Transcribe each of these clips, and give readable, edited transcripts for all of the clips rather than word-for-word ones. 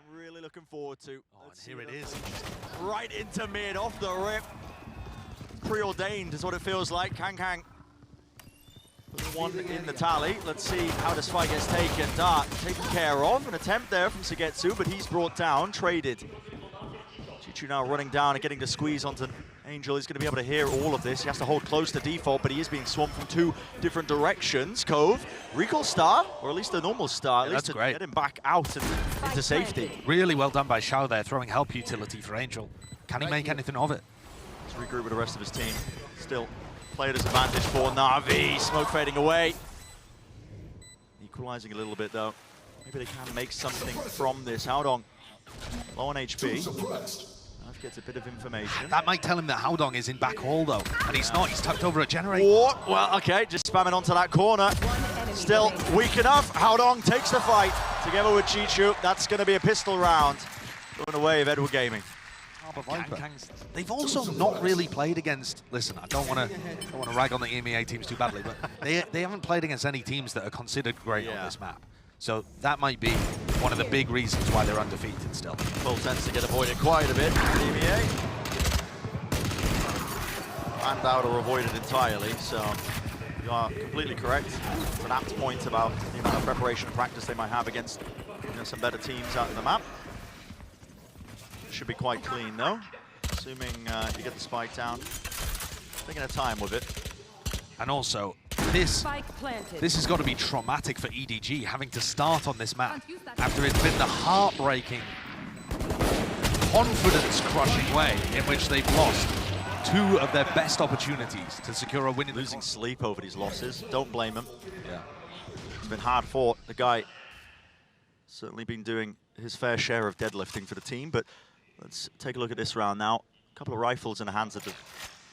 I'm really looking forward to. Oh, and here it is. Right into mid, off the rip. Preordained is what it feels like. KRÜ one in the tally. Let's see how this fight gets taken. Dart taken care of. An attempt there from ZmjjKK, but he's brought down, traded. CHICHOO now running down and getting the squeeze onto Angel. He's going to be able to hear all of this. He has to hold close to default, but he is being swamped from two different directions. Cove, recall start, or at least a normal start, at least to get him back out and into safety. Really well done by Shao there, throwing help utility for Angel. Can he make anything of it? Let's regroup with the rest of his team. Still player disadvantage for NAVI. Smoke fading away. Equalizing a little bit though. Maybe they can make something from this. Haodong, low on HP. NAVI gets a bit of information. That might tell him that Haodong is in back hall though, and he's not. He's tucked over a generator. Oh, well, okay, just spamming onto that corner. Still weak enough. Haodong takes the fight together with CHICHOO. That's going to be a pistol round. Going away of Edward Gaming. They've also not really played against. Listen, I don't want to rag on the EMEA teams too badly, but they haven't played against any teams that are considered great on this map. So that might be one of the big reasons why they're undefeated still. Full tends to get avoided quite a bit. EMEA and out or avoided entirely. So you are completely correct. It's an apt point about the amount of preparation and practice they might have against some better teams out in the map. Should be quite clean though, assuming you get the spike down. Taking a time with it. And also, this has got to be traumatic for EDG, having to start on this map after it's been the heartbreaking, confidence-crushing way in which they've lost two of their best opportunities to secure a win. Losing sleep over these losses, don't blame him. Yeah, it's been hard fought. The guy certainly been doing his fair share of deadlifting for the team, but let's take a look at this round now. A couple of rifles in the hands of the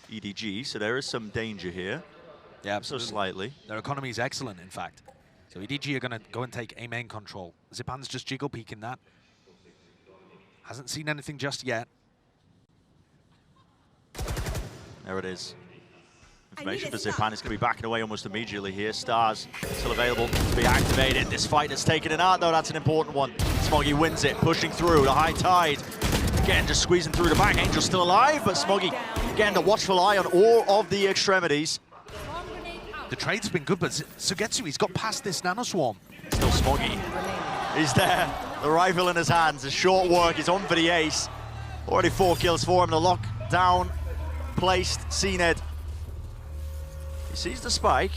EDG, so there is some danger here. Yeah, absolutely. So slightly. Their economy is excellent, in fact. So EDG are going to go and take A main control. Zyppan's just jiggle peeking that. Hasn't seen anything just yet. There it is. Information for Zyppan is going to be backing away almost immediately here. Stars still available to be activated. This fight has taken it out, though. That's an important one. Smoggy wins it, pushing through the high tide. Again, just squeezing through the back. Angel's still alive, but Smoggy, again, the watchful eye on all of the extremities. The trade's been good, but ZUYGETSU, he's got past this nanoswarm. Still Smoggy. He's there. The rifle in his hands. A short work. He's on for the ace. Already 4 kills for him. The lockdown placed cNed. He sees the spike,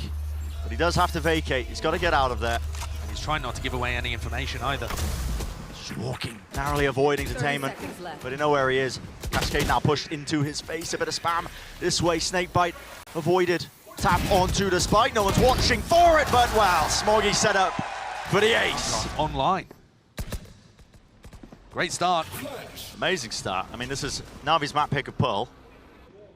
but he does have to vacate. He's got to get out of there. And he's trying not to give away any information either. Just walking, narrowly avoiding detainment, but you know where he is. Cascade now pushed into his face. A bit of spam this way. Snakebite avoided. Tap onto the spike. No one's watching for it, but wow, Smoggy set up for the ace. Online. Great start. Amazing start. I mean, this is Navi's map pick of Pearl.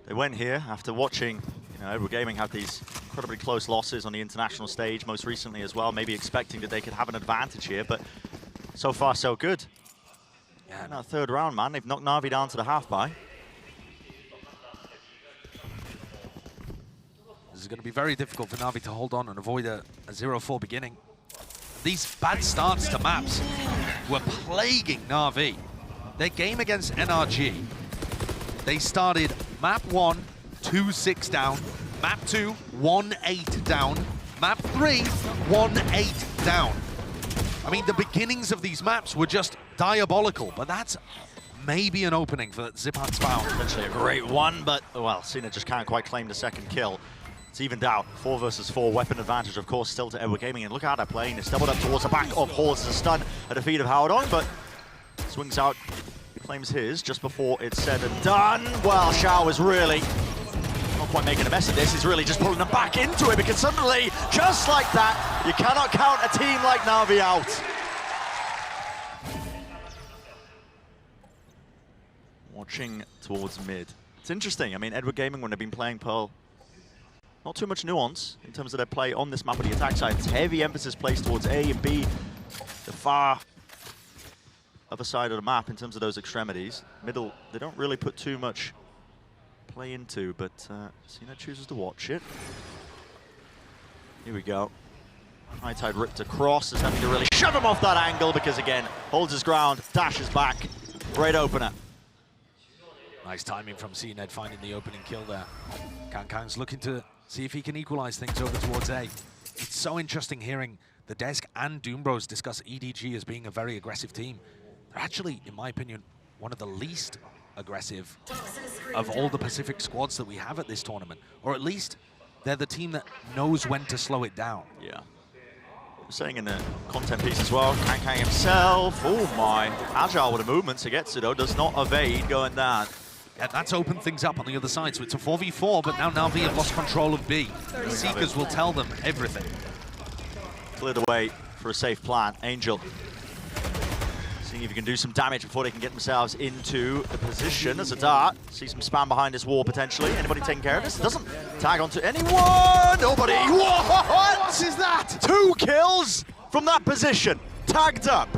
They went here after watching, Edward Gaming have these incredibly close losses on the international stage, most recently as well, maybe expecting that they could have an advantage here, but so far so good. Yeah, in that third round, man, they've knocked Navi down to the half-buy. This is going to be very difficult for Navi to hold on and avoid a 0-4 beginning. These bad starts to maps were plaguing Navi. Their game against NRG, they started map 1, 2-6 down, map 2, 1-8 down, map 3, 1-8 down. I mean, the beginnings of these maps were just diabolical, but that's maybe an opening for Zyppan's found. Potentially a great one, but, well, cNed just can't quite claim the second kill. It's evened out. 4 versus 4. Weapon advantage, of course, still to Edward Gaming. And look how they're playing. It's doubled up towards the back of Hall as a stun at the feet of Haodong, but swings out, claims his just before it's said and done. Well, Shao is really not quite making a mess of this. He's really just pulling them back into it because suddenly, just like that, you cannot count a team like Navi out. Watching towards mid. It's interesting. I mean, Edward Gaming, when they've been playing Pearl, not too much nuance in terms of their play on this map on the attack side. It's heavy emphasis placed towards A and B, the far other side of the map in terms of those extremities. Middle, they don't really put too much play into, but cNed chooses to watch it. Here we go. High tide ripped across, is having to really shove him off that angle because again, holds his ground, dashes back. Great opener. Nice timing from cNed finding the opening kill there. KRÜ's looking to see if he can equalize things over towards A. It's so interesting hearing the Desk and Doombros discuss EDG as being a very aggressive team. They're actually, in my opinion, one of the least aggressive of all the Pacific squads that we have at this tournament. Or at least, they're the team that knows when to slow it down. Yeah. Saying in the content piece as well, KRÜ himself, oh my, agile with the movements, ZellSis though, does not evade going down. Yeah, that's opened things up on the other side, so it's a 4v4, but now NAVI have lost control of B. Seekers will tell them everything. Clear the way for a safe plan. Angel seeing if he can do some damage before they can get themselves into the position as a dart. See some spam behind this wall potentially. Anybody taking care of this? Doesn't tag onto anyone. Nobody. What is that? 2 kills from that position. Tagged up.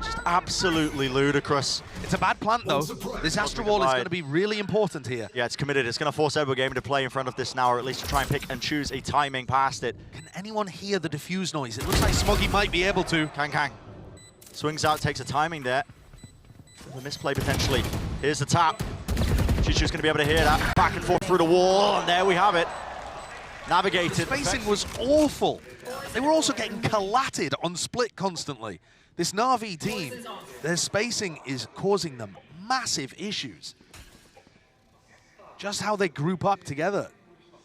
Just absolutely ludicrous. It's a bad plant though. This Astro Wall is going to be really important here. Yeah, it's committed. It's going to force every game to play in front of this now, or at least to try and pick and choose a timing past it. Can anyone hear the diffuse noise? It looks like Smoggy might be able to. KRÜ swings out, takes a timing there. A misplay potentially. Here's the tap. CHICHOO's going to be able to hear that. Back and forth through the wall, and there we have it. Navigated. The spacing was awful. They were also getting collatted on split constantly. This NAVI team, their spacing is causing them massive issues. Just how they group up together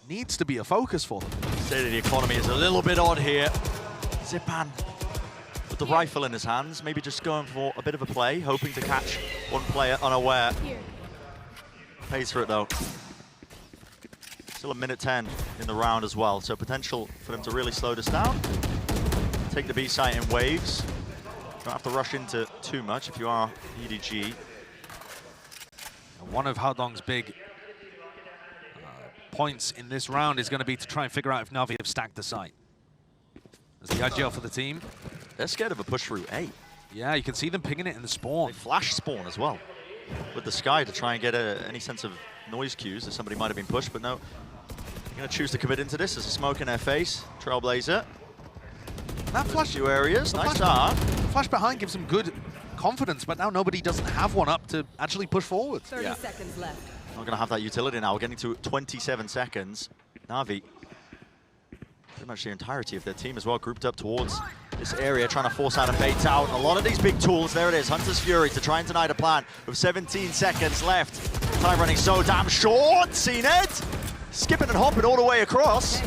needs to be a focus for them. State of the economy is a little bit odd here. Zyppan with the rifle in his hands, maybe just going for a bit of a play, hoping to catch one player unaware. Pays for it though. Still a minute 10 in the round as well, so potential for them to really slow this down. Take the B site in waves. Don't have to rush into too much if you are EDG. One of Haodong's big points in this round is going to be to try and figure out if NAVI have stacked the site. That's the IGL for the team. They're scared of a push through A. Yeah, you can see them pinging it in the spawn. They flash spawn as well with the sky to try and get any sense of noise cues that somebody might have been pushed, but no. They're going to choose to commit into this. There's a smoke in their face. Trailblazer. That flash, few areas, nice start. Flash behind gives them good confidence, but now nobody doesn't have one up to actually push forward. 30 seconds left. Not going to have that utility now. We're getting to 27 seconds. NAVI, pretty much the entirety of their team as well, grouped up towards this area, trying to force out a bait out. A lot of these big tools, there it is, Hunter's Fury to try and deny the plan with 17 seconds left. Time running so damn short. cNed skipping and hopping all the way across.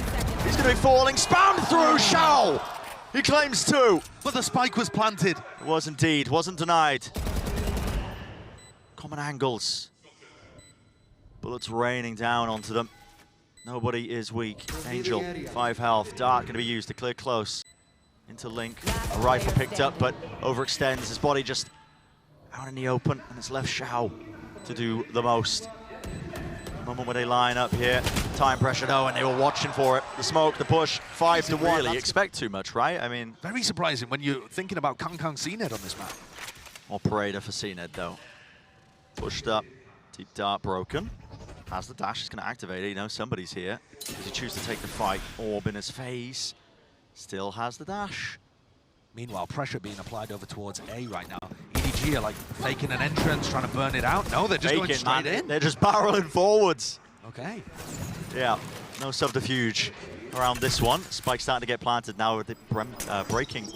He's going to be falling, spammed through. Shao, he claims 2. But the spike was planted. It was indeed, wasn't denied. Common angles. Bullets raining down onto them. Nobody is weak. Angel, 5 health. Dart going to be used to clear close. Into Link. A rifle picked up, but overextends. His body just out in the open, and it's left Shao to do the most. The moment where they line up here. Time pressure, though, and they were watching for it. The smoke, the push, 5 to 1. Really expect too much, right? I mean, very surprising when you're thinking about KRÜ cNed on this map. Operator for cNed, though. Pushed up. Deep dart broken. Has the dash, he's going to activate it. You know, somebody's here. Does he choose to take the fight? Orb in his face. Still has the dash. Meanwhile, pressure being applied over towards A right now. EDG are like faking an entrance, trying to burn it out. No, they're just going straight in. They're just barreling forwards. Okay. Yeah, no subterfuge around this one. Spike starting to get planted now with the breaking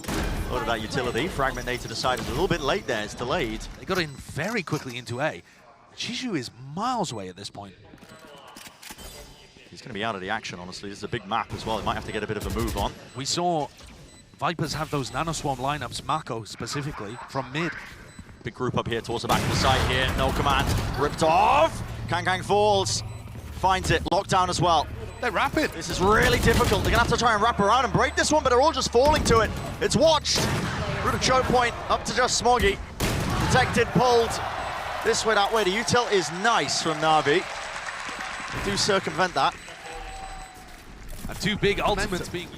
load of that utility. Fragment A to the side is a little bit late there. It's delayed. They got in very quickly into A. CHICHOO is miles away at this point. He's going to be out of the action, honestly. This is a big map as well. He might have to get a bit of a move on. We saw Vipers have those Nanoswarm lineups, Mako specifically, from mid. Big group up here towards the back of the site here. No command. Ripped off. KRÜ falls. Finds it. Locked down as well. They wrap it. This is really difficult. They're going to have to try and wrap around and break this one, but they're all just falling to it. It's watched. Through the choke point. Up to just Smoggy. Detected. Pulled. This way, that way. The util is nice from NAVI. Do circumvent that. And 2 big ultimates being...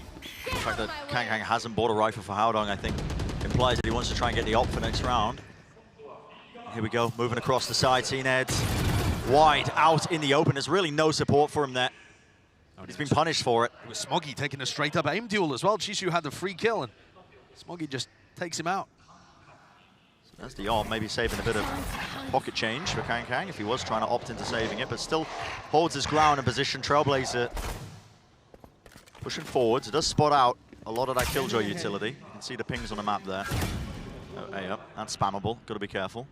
The fact that KRÜ hasn't bought a rifle for Haodong, I think, implies that he wants to try and get the op for next round. Here we go, moving across the side. cNed wide out in the open. There's really no support for him there. He's been punished for it. It was Smoggy taking a straight-up aim duel as well. CHICHOO had the free kill, and Smoggy just takes him out. So there's the AWP, maybe saving a bit of pocket change for KRÜ if he was trying to opt into saving it, but still holds his ground and position. Trailblazer pushing forwards. It does spot out a lot of that Killjoy utility. You can see the pings on the map there. Oh, yeah, that's spammable. Got to be careful.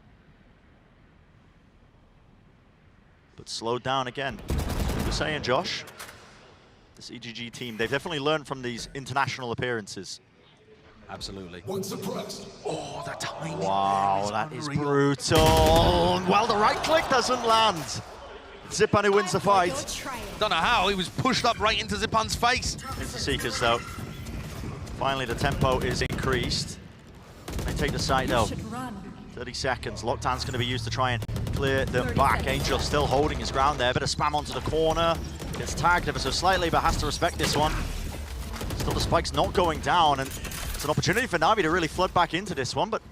But slowed down again. You're saying, Josh, this EGG team, they've definitely learned from these international appearances. Absolutely. Oh, that timing. Wow, that is brutal. Well, the right click doesn't land. Zyppan who wins the fight. Don't know how, he was pushed up right into Zyppan's face. Into Seekers though. Finally, the tempo is increased. They take the site though. 30 seconds. Lockdown's going to be used to try and clear them back. Angel still holding his ground there. Bit of spam onto the corner. Gets tagged ever so slightly, but has to respect this one. Still, the spike's not going down, and it's an opportunity for Navi to really flood back into this one, but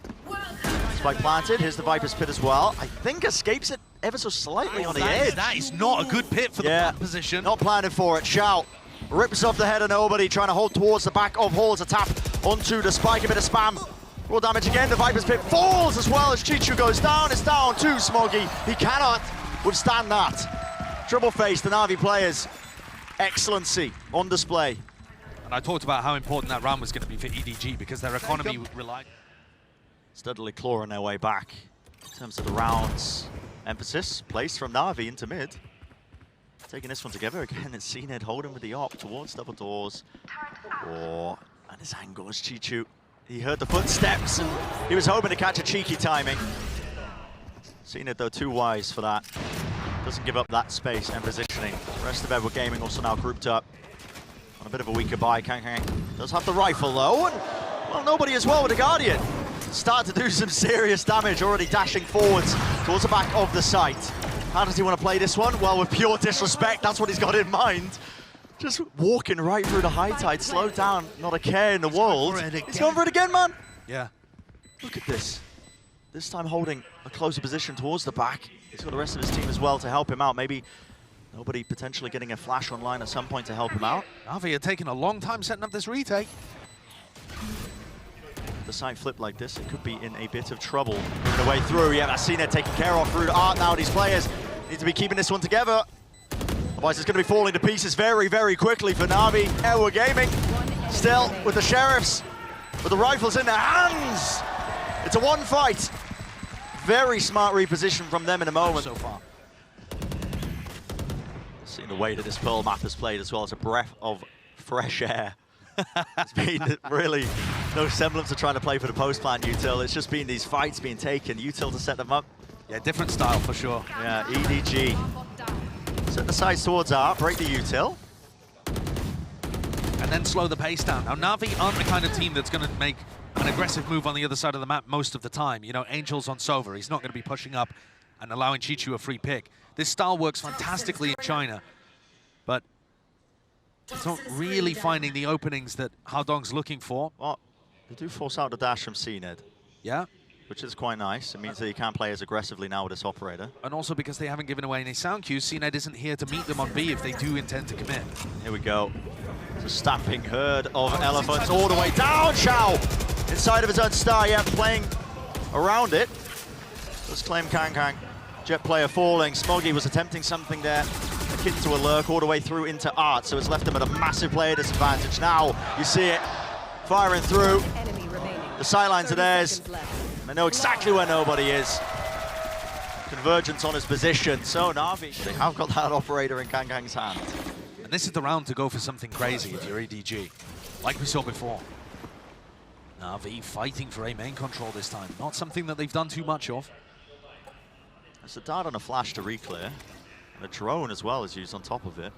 spike planted. Here's the Viper's pit as well. I think escapes it ever so slightly on the edge. That is not a good pit for the plant position. Not planning for it. Shao rips off the head of nobody, trying to hold towards the back of Hall to tap onto the spike. A bit of spam. Raw damage again. The Viper's pit falls as well as CHICHOO goes down. It's down to Smoggy. He cannot withstand that. Triple face, the Navi players. Excellency on display. And I talked about how important that round was going to be for EDG because their economy relied. Steadily clawing their way back in terms of the rounds. Emphasis placed from Navi into mid. Taking this one together again, it's cNed holding with the op towards double doors. Oh, and his angle is CHICHOO. He heard the footsteps and he was hoping to catch a cheeky timing. cNed though too wise for that. Doesn't give up that space and positioning. The rest of Edward Gaming also now grouped up on a bit of a weaker buy. KRÜ does have the rifle though, and well, nobody as well with the Guardian. Start to do some serious damage, already dashing forwards towards the back of the site. How does he want to play this one? Well, with pure disrespect, that's what he's got in mind. Just walking right through the high tide, slowed down, not a care in the world. He's going for it again, man. Yeah. Look at this. This time holding a closer position towards the back. He's got the rest of his team as well to help him out. Maybe nobody potentially getting a flash online at some point to help him out. Navi are taking a long time setting up this retake. The side flip like this, it could be in a bit of trouble. Moving the way through, yeah, that's cNed taken care of through the art now. These players need to be keeping this one together. Otherwise, it's going to be falling to pieces very, very quickly for Navi. Edward Gaming still with the Sheriffs, with the rifles in their hands. It's a one fight. Very smart reposition from them in a moment. So far. Seeing the way that this Pearl map has played as well, it's a breath of fresh air. It's been really no semblance of trying to play for the post-plan util. It's just been these fights being taken, util to set them up. Yeah, different style for sure. Yeah, EDG. Set the sides towards art, break the util. And then slow the pace down. Now, Navi aren't the kind of team that's going to make an aggressive move on the other side of the map most of the time. You know, Angel's on Sova. He's not going to be pushing up and allowing CHICHOO a free pick. This style works fantastically in China, but it's not really finding the openings that Haodong's looking for. Well, they do force out the dash from cNed. Yeah. Which is quite nice. It means that he can't play as aggressively now with this operator. And also because they haven't given away any sound cues, cNed isn't here to meet them on B if they do intend to commit. Here we go. It's a stamping herd of elephants all the way down. Shao inside of his own star, yeah, playing around it. Let's claim KRÜ. Jet player falling. Smoggy was attempting something there, akin to a lurk all the way through into art, so it's left him at a massive player disadvantage. Now you see it firing through. The sidelines are theirs. They know exactly where nobody is. Convergence on his position. So Navi, they have got that operator in KRÜ's hand. And this is the round to go for something crazy if you're EDG, like we saw before. Navi fighting for a main control this time. Not something that they've done too much of. There's a dart and a flash to reclear. And a drone as well is used on top of it.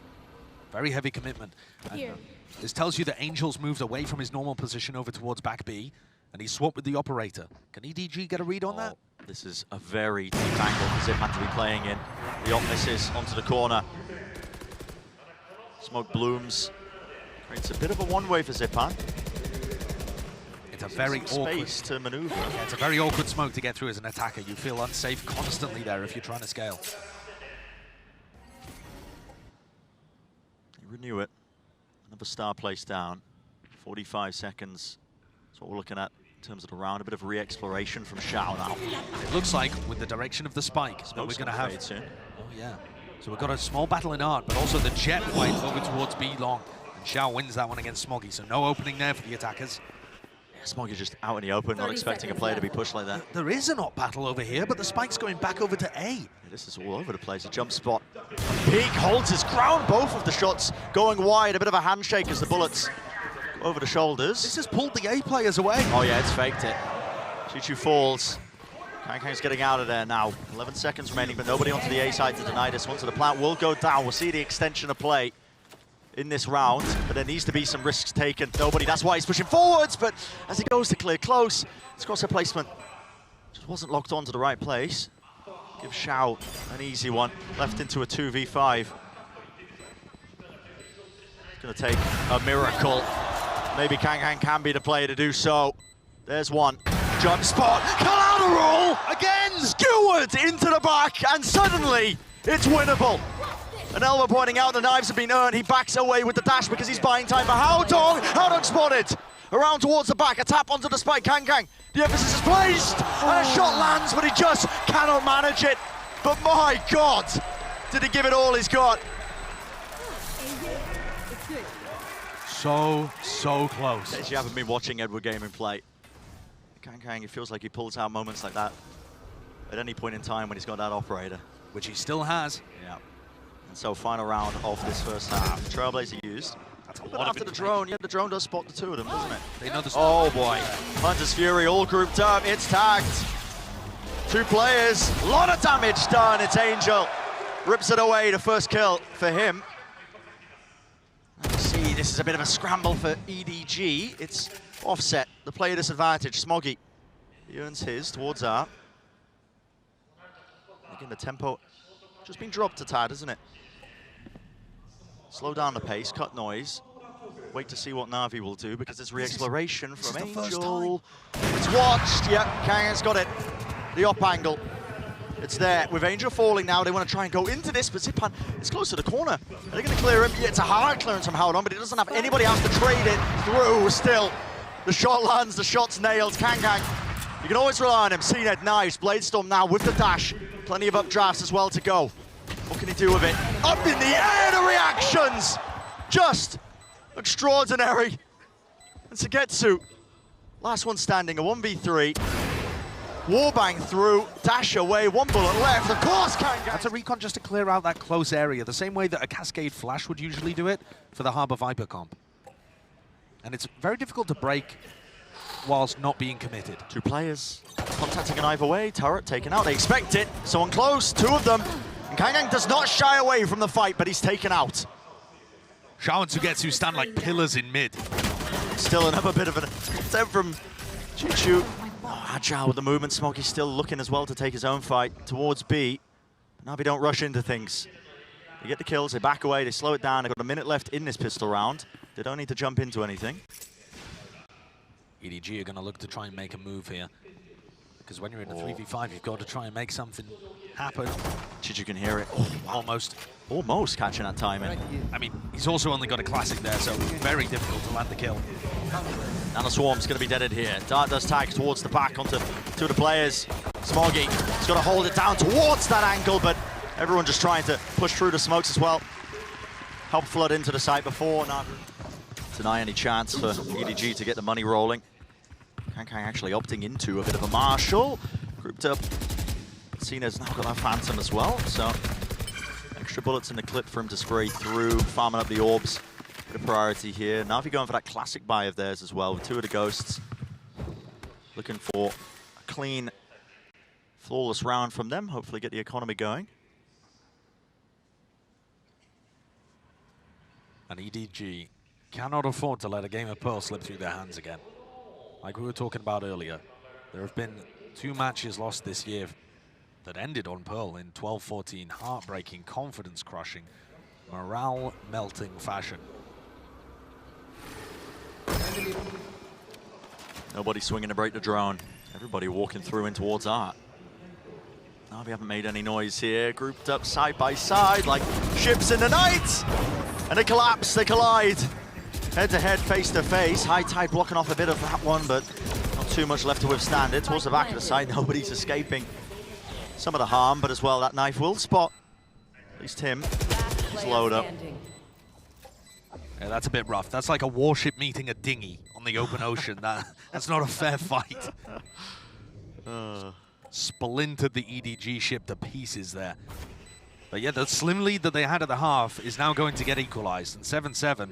Very heavy commitment. And this tells you that Angel's moved away from his normal position over towards back B, and he swapped with the operator. Can EDG get a read on that? This is a very deep angle for Zyppan to be playing in. The op misses onto the corner. Smoke blooms. Creates a bit of a one-way for Zyppan. It's a very awkward space to maneuver. Yeah, it's a very awkward smoke to get through as an attacker. You feel unsafe constantly there if you're trying to scale. They renew it. Another star placed down. 45 seconds. That's what we're looking at in terms of the round. A bit of re-exploration from Shao now. It looks like with the direction of the spike that we're going to have. Soon. Oh yeah. So we've got a small battle in art, but also the jet fight over towards B long. And Shao wins that one against Smoggy, so no opening there for the attackers. Yeah, Smoggy just out in the open, not expecting a player to be pushed like that. There is an op battle over here, but the spike's going back over to A. Yeah, this is all over the place. A jump spot. Peak holds his ground. Both of the shots going wide. A bit of a handshake as the bullets go over the shoulders. This has pulled the A players away. Oh yeah, it's faked it. CHICHOO falls. KRÜ's getting out of there now. 11 seconds remaining, but nobody onto the A side to deny this one. So the plant will go down. We'll see the extension of play in this round, but there needs to be some risks taken. Nobody, that's why he's pushing forwards, but as he goes to clear close, his crosshair placement just wasn't locked onto the right place. Give Shao an easy one, left into a 2v5. It's gonna take a miracle. Maybe KRÜ can be the player to do so. There's one. Jump spot, collateral! Again! Skewered into the back, and suddenly, it's winnable. And Elva pointing out the knives have been earned. He backs away with the dash because he's buying time for Haodong. Haodong spotted. Around towards the back, a tap onto the spike. KRÜ, the emphasis is placed, and a shot lands, but he just cannot manage it. But my God, did he give it all he's got? So close. As you haven't been watching Edward Gaming play, KRÜ, it feels like he pulls out moments like that at any point in time when he's got that operator. Which he still has. Yeah. And so final round of this first half. Trailblazer used. That's a But lot after of the drone, yeah, the drone does spot the two of them, doesn't it? They know the Oh boy. Hunter's Fury all grouped up. It's tagged. Two players. A lot of damage done. It's Angel. Rips it away. The first kill for him. Let's see. This is a bit of a scramble for EDG. It's offset. The player disadvantage. Smoggy. He earns his towards R. Again, the tempo just been dropped a tad, isn't it? Slow down the pace, cut noise. Wait to see what NAVI will do because it's re-exploration from Angel. It's watched, yeah, KRÜ's got it. The op angle, it's there. With Angel falling now, they want to try and go into this, but Zyppan is close to the corner. Are they going to clear him? Yeah, it's a hard clearance from Haodong, but he doesn't have anybody else to trade it through still. The shot lands, the shot's nailed. KRÜ, you can always rely on him. cNed, knives, Bladestorm now with the dash. Plenty of updrafts as well to go. What can he do with it? Up in the air, the reactions! Just extraordinary. And ZellSis, last one standing, a 1v3. Warbang through, dash away, one bullet left. Of course, KRÜ. That's a recon just to clear out that close area, the same way that a Cascade Flash would usually do it for the Harbor Viper comp. And it's very difficult to break whilst not being committed. Two players contacting an either way, turret taken out. They expect it. Someone close, two of them. And KRÜ does not shy away from the fight, but he's taken out. Shao and ZellSis stand like pillars in mid. Still another bit of an attempt from CHICHOO. Oh, agile with the movement. Smoggy still looking as well to take his own fight towards B. But NAVI don't rush into things. They get the kills, they back away, they slow it down. They've got a minute left in this pistol round. They don't need to jump into anything. EDG are going to look to try and make a move here. Because when you're in a 3v5, you've got to try and make something happen. CHICHOO can hear it. Oh, wow. Almost catching that timing. I mean, he's also only got a classic there, so very difficult to land the kill. Now the Swarm's going to be deaded here. Dart does tag towards the back onto two of the players. Smoggy has got to hold it down towards that angle, but everyone just trying to push through the smokes as well. Help flood into the site before not deny any chance for EDG to get the money rolling. KRÜ actually opting into a bit of a marshal. Grouped up. cNed's now got that Phantom as well, so extra bullets in the clip for him to spray through, farming up the orbs. Bit of priority here. NAVI going for that classic buy of theirs as well, with two of the ghosts. Looking for a clean, flawless round from them. Hopefully get the economy going. And EDG cannot afford to let a game of Pearl slip through their hands again. Like we were talking about earlier, there have been 2 matches lost this year that ended on Pearl in 12-14, heartbreaking, confidence-crushing, morale-melting fashion. Nobody swinging to break the drone. Everybody walking through in towards Art. NAVI haven't made any noise here. Grouped up side by side like ships in the night. And they collapse, they collide. Head to head, face to face. High Tide blocking off a bit of that one, but not too much left to withstand it. Towards the back of the side, nobody's escaping some of the harm, but as well, that knife will spot at least him. His load up. Yeah, that's a bit rough. That's like a warship meeting a dinghy on the open ocean. That's not a fair fight. Splintered the EDG ship to pieces there. But yeah, the slim lead that they had at the half is now going to get equalized. And 7-7,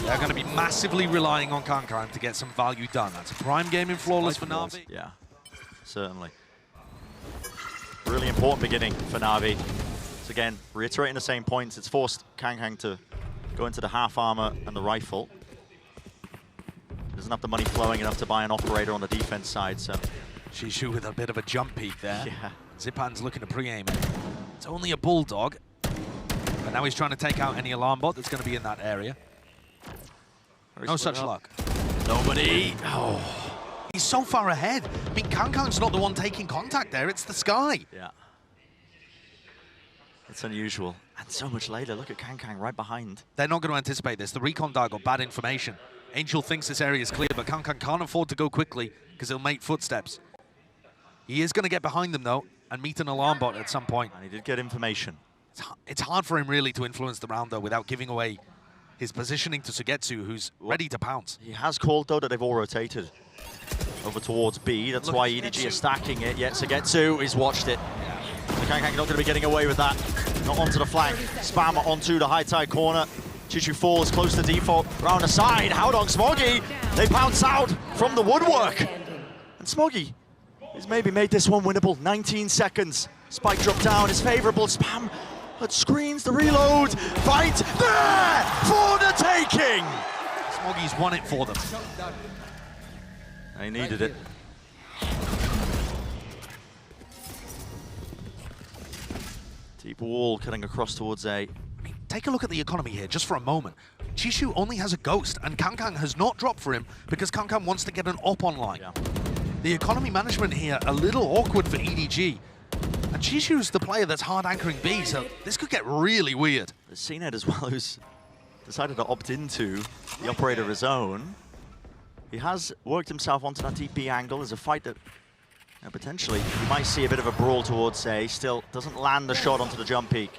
they're going to be massively relying on KRÜ to get some value done. That's a prime game in Flawless for NAVI. Yeah, certainly. Really important beginning for NAVI. So again, reiterating the same points, it's forced KRÜ to go into the half armor and the rifle. Doesn't have the money flowing enough to buy an operator on the defense side, so. CHICHOO with a bit of a jump peek there. Yeah. Zyppan's looking to pre-aim it. It's only a bulldog, but now he's trying to take out any alarm bot that's going to be in that area. No such luck. Nobody. Oh. He's so far ahead. I mean, KRÜ's not the one taking contact there, it's the sky. Yeah. It's unusual. And so much later, look at KRÜ right behind. They're not going to anticipate this. The recon dart got bad information. Angel thinks this area is clear, but KRÜ can't afford to go quickly because he'll make footsteps. He is going to get behind them, though, and meet an alarm bot at some point. And he did get information. It's hard for him, really, to influence the round, though, without giving away his positioning to SUYGETSU, who's ready to pounce. He has called, though, that they've all rotated over towards B. That's why EDG is stacking it, yet SUYGETSU has watched it. So KRÜ not going to be getting away with that. Not onto the flank. Spam onto the high tide corner. CHICHOO falls close to default. Round the side. Haodong, Smoggy. They pounce out from the woodwork. And Smoggy has maybe made this one winnable. 19 seconds. Spike drop down is favorable. Spam that screens the reload. Fight there for the taking. Smoggy's won it for them. They needed it. Deep wall cutting across towards A. I mean, take a look at the economy here, just for a moment. CHICHOO only has a ghost, and KRÜ has not dropped for him because KRÜ wants to get an op online. Yeah. The economy management here, a little awkward for EDG. And CHICHOO's the player that's hard anchoring B, so this could get really weird. There's cNed as well, who's decided to opt into the operator of his own. He has worked himself onto that deep B angle. There's a fight that potentially you might see a bit of a brawl towards A. Still doesn't land the shot onto the jump peak.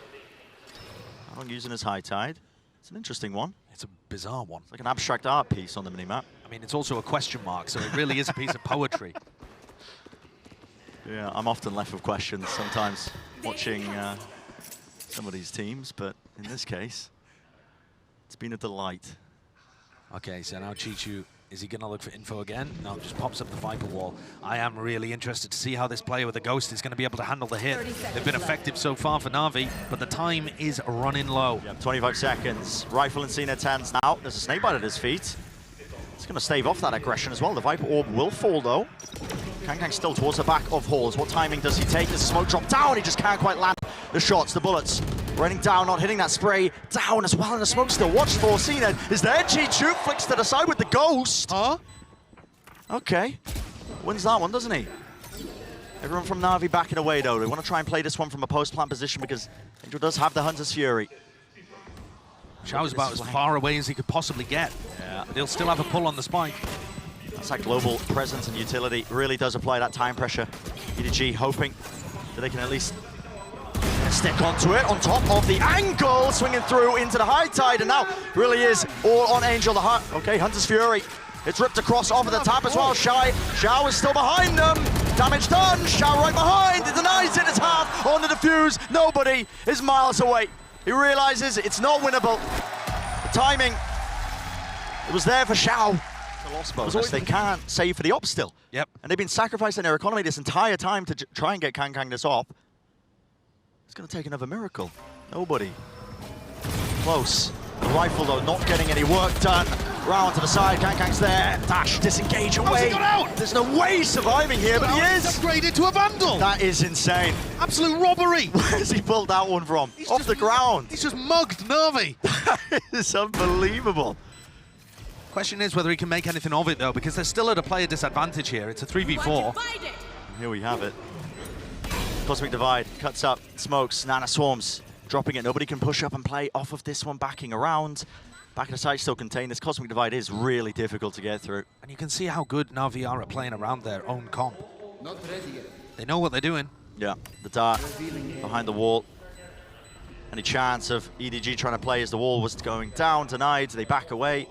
Haodong using his high tide. It's an interesting one. It's a bizarre one. It's like an abstract art piece on the minimap. I mean, it's also a question mark, so it really is a piece of poetry. Yeah, I'm often left with questions sometimes watching some of these teams, but in this case, it's been a delight. Okay, so now CHICHOO, is he going to look for info again? No, just pops up the Viper wall. I am really interested to see how this player with the Ghost is going to be able to handle the hit. They've been effective so far for NAVI, but the time is running low. Yeah, 25 seconds. Rifle in cNed's hands now. There's a snakebite at his feet. It's going to stave off that aggression as well. The Viper Orb will fall, though. KRÜ still towards the back of Halls. What timing does he take? There's a smoke drop down. He just can't quite land the shots, the bullets. Raining down, not hitting that spray. Down as well, and the smoke still watched for. cNed is there. CHICHOO flicks to the side with the Ghost. Huh? Okay. Wins that one, doesn't he? Everyone from NAVI backing away, though. They want to try and play this one from a post-plant position because Angel does have the Hunter's Fury. Shao's about as far away as he could possibly get. Yeah. But he'll still have a pull on the spike. That's that global presence and utility. Really does apply that time pressure. EDG hoping that they can at least stick onto it, on top of the angle, swinging through into the high tide, and now really is all on Angel. Okay, Hunter's Fury. It's ripped across over the top as well. Shao is still behind them. Damage done. Shao right behind. It denies it. It's half on the defuse. Nobody is miles away. He realizes it's not winnable. The timing, it was there for Shao. The lost bonus. They can't save for the op still. Yep. And they've been sacrificing their economy this entire time to try and get KRÜ this op. It's going to take another miracle. Nobody. Close. The rifle, though, not getting any work done. Round to the side, KRÜ's there. Dash, disengage away. How's he got out? There's no way he's surviving here, but he is. Upgraded to a Vandal. That is insane. Absolute robbery. Where's he pulled that one from? Off the ground. He's just mugged NAVI. That is unbelievable. Question is whether he can make anything of it, though, because they're still at a player disadvantage here. It's a 3v4. Here we have it. Cosmic Divide cuts up, smokes, Nana swarms. dropping it. Nobody can push up and play off of this one, backing around. Back of the site still contained. This Cosmic Divide is really difficult to get through. And you can see how good NAVI are at playing around their own comp. Not ready yet. They know what they're doing. Yeah, the dart behind the wall. Any chance of EDG trying to play as the wall was going down, denied. They back away,